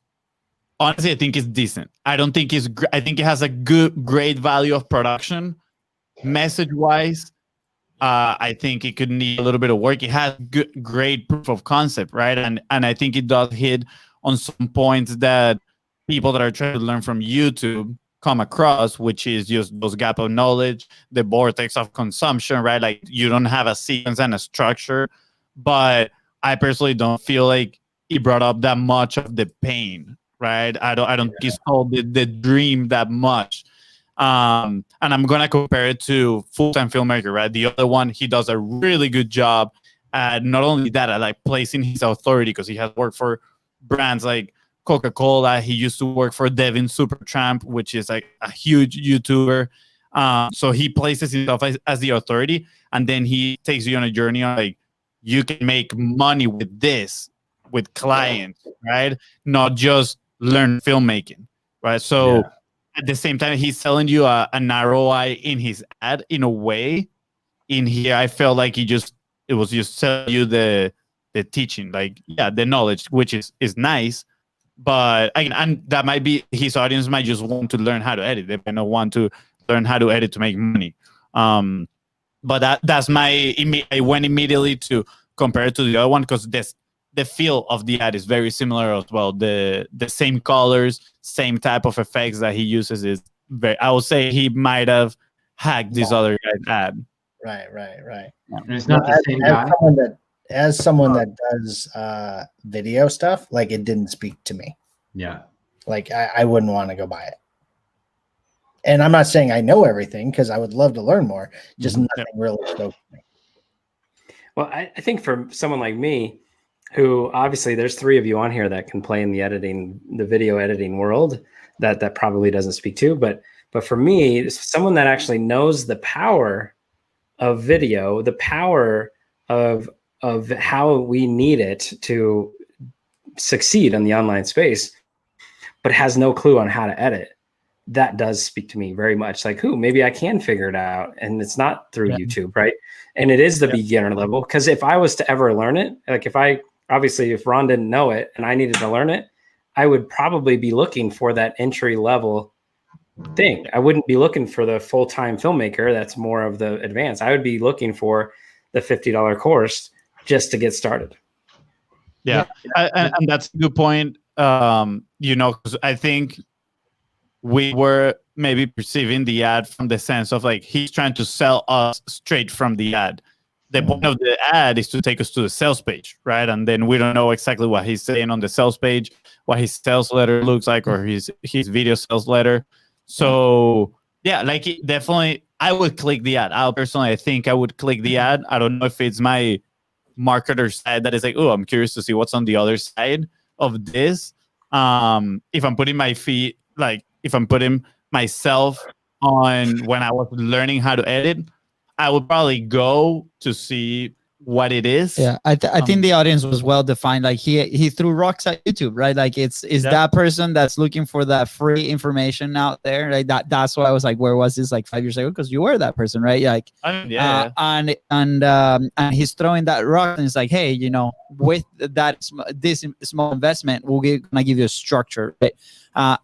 Honestly, I think it's decent. I don't think it's. I think it has a great value of production, message-wise. I think it could need a little bit of work. It has great proof of concept, right? And I think it does hit on some points that people that are trying to learn from YouTube come across, which is just those gap of knowledge, the vortex of consumption, right? Like you don't have a sequence and a structure. But I personally don't feel like he brought up that much of the pain, right? I don't think he's told the dream that much. And I'm gonna compare it to Full-Time Filmmaker, right? The other one, he does a really good job at not only that, at like placing his authority, because he has worked for brands like Coca-Cola. He used to work for Devin Supertramp, which is like a huge YouTuber. So he places himself as the authority, and then he takes you on a journey on like, you can make money with this, with clients, right? Not just learn filmmaking, right? So at the same time, he's selling you an ROI in his ad in a way. In here, I felt like it was just selling you the teaching, like, the knowledge, which is nice. But again, and that might be his audience might just want to learn how to edit. They might not want to learn how to edit to make money. But that's I went immediately to compare it to the other one because the feel of the ad is very similar as well. The same colors, same type of effects that he uses is very. I would say he might have hack this other guy's ad. Right. And it's not the same guy. As someone that does video stuff, like it didn't speak to me. Yeah. Like I wouldn't want to go buy it. And I'm not saying I know everything because I would love to learn more. Just nothing really spoke to me. Well, I think for someone like me, who obviously there's 3 of you on here that can play in the video editing world, that probably doesn't speak to, but for me, someone that actually knows the power of video, the power of how we need it to succeed in the online space, but has no clue on how to edit. That does speak to me very much. Like, maybe I can figure it out, and it's not through YouTube, right? And it is the beginner level, because if I was to ever learn it, like if Ron didn't know it and I needed to learn it, I would probably be looking for that entry level thing. I wouldn't be looking for the full-time filmmaker that's more of the advanced. I would be looking for the $50 course just to get started. Yeah. And that's a good point. 'Cause I think we were maybe perceiving the ad from the sense of like, he's trying to sell us straight from the ad. The point of the ad is to take us to the sales page, right? And then we don't know exactly what he's saying on the sales page, what his sales letter looks like, or his video sales letter. So yeah, like definitely, I would click the ad. I think I would click the ad. I don't know if it's my marketer side that is like, oh, I'm curious to see what's on the other side of this. If I'm putting if I'm putting myself on when I was learning how to edit, I would probably go to see what it is. Yeah, I think the audience was well defined. Like he threw rocks at YouTube, right? Like it's that person that's looking for that free information out there. Like that's why I was like, where was this like 5 years ago? Because you were that person, right? Like and he's throwing that rock and it's like, hey, with this small investment, gonna give you a structure, right?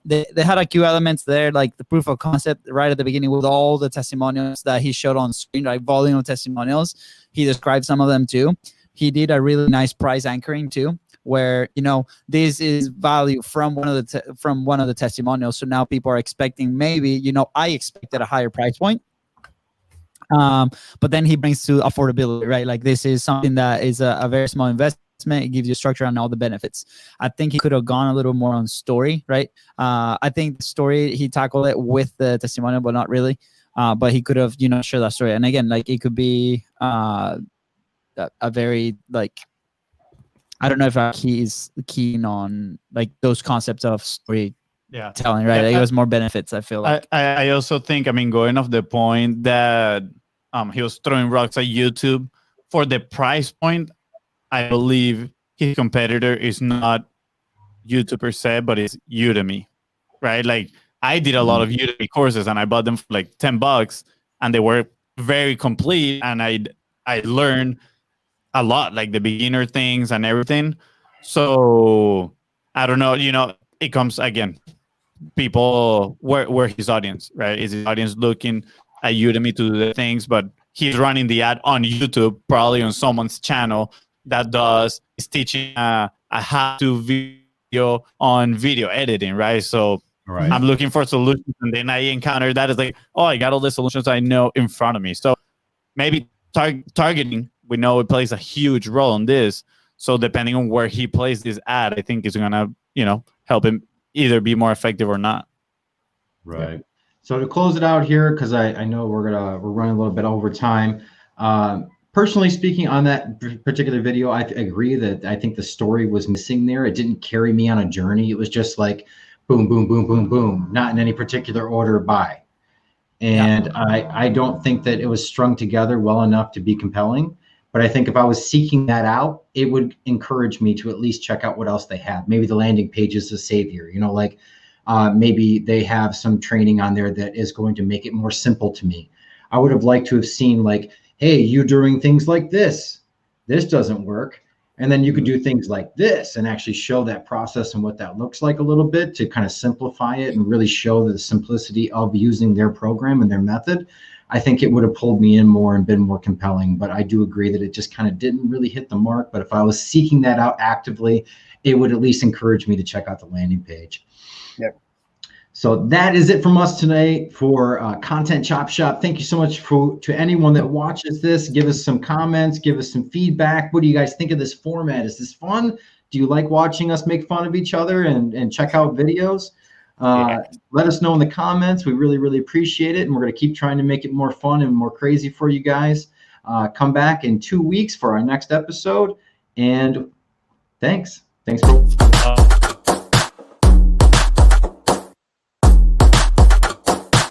They had a few elements there, like the proof of concept right at the beginning with all the testimonials that he showed on screen, like volume of testimonials. He described some of them too. He did a really nice price anchoring too, where this is value from one of the testimonials. So now people are expecting maybe I expected a higher price point. But then he brings to affordability, right? Like this is something that is a very small investment. It gives you structure and all the benefits. I think he could have gone a little more on story, right? I think the story, he tackled it with the testimonial, but not really. But he could have, shared that story. And again, like it could be a very like, I don't know if he's keen on like those concepts of story telling, right? Like, it was more benefits, I feel like. I also think, going off the point that he was throwing rocks at YouTube for the price point. I believe his competitor is not YouTube per se, but it's Udemy, right? Like I did a lot of Udemy courses and I bought them for like $10 and they were very complete. And I learned a lot, like the beginner things and everything. So I don't know, it comes again, people, where his audience, right? Is his audience looking at Udemy to do the things, but he's running the ad on YouTube, probably on someone's channel that is teaching a how-to video on video editing, right? So I'm looking for solutions, and then I encounter that as like, oh, I got all the solutions I know in front of me. So maybe targeting, we know it plays a huge role in this. So depending on where he plays this ad, I think it's gonna, help him either be more effective or not. Right. So to close it out here, because I know we're running a little bit over time. Personally speaking, on that particular video, I agree that I think the story was missing there. It didn't carry me on a journey. It was just like boom, boom, boom, boom, boom, not in any particular order, buy. And I don't think that it was strung together well enough to be compelling. But I think if I was seeking that out, it would encourage me to at least check out what else they have. Maybe the landing page is a savior, maybe they have some training on there that is going to make it more simple to me. I would have liked to have seen like, hey, you doing things like this doesn't work. And then you could do things like this and actually show that process and what that looks like a little bit to kind of simplify it and really show the simplicity of using their program and their method. I think it would have pulled me in more and been more compelling, but I do agree that it just kind of didn't really hit the mark. But if I was seeking that out actively, it would at least encourage me to check out the landing page. Yep. So that is it from us today for Content Chop Shop. Thank you so much to anyone that watches this. Give us some comments, give us some feedback. What do you guys think of this format? Is this fun? Do you like watching us make fun of each other and check out videos? Let us know in the comments. We really, really appreciate it. And we're going to keep trying to make it more fun and more crazy for you guys. Come back in 2 weeks for our next episode. And thanks. Thanks for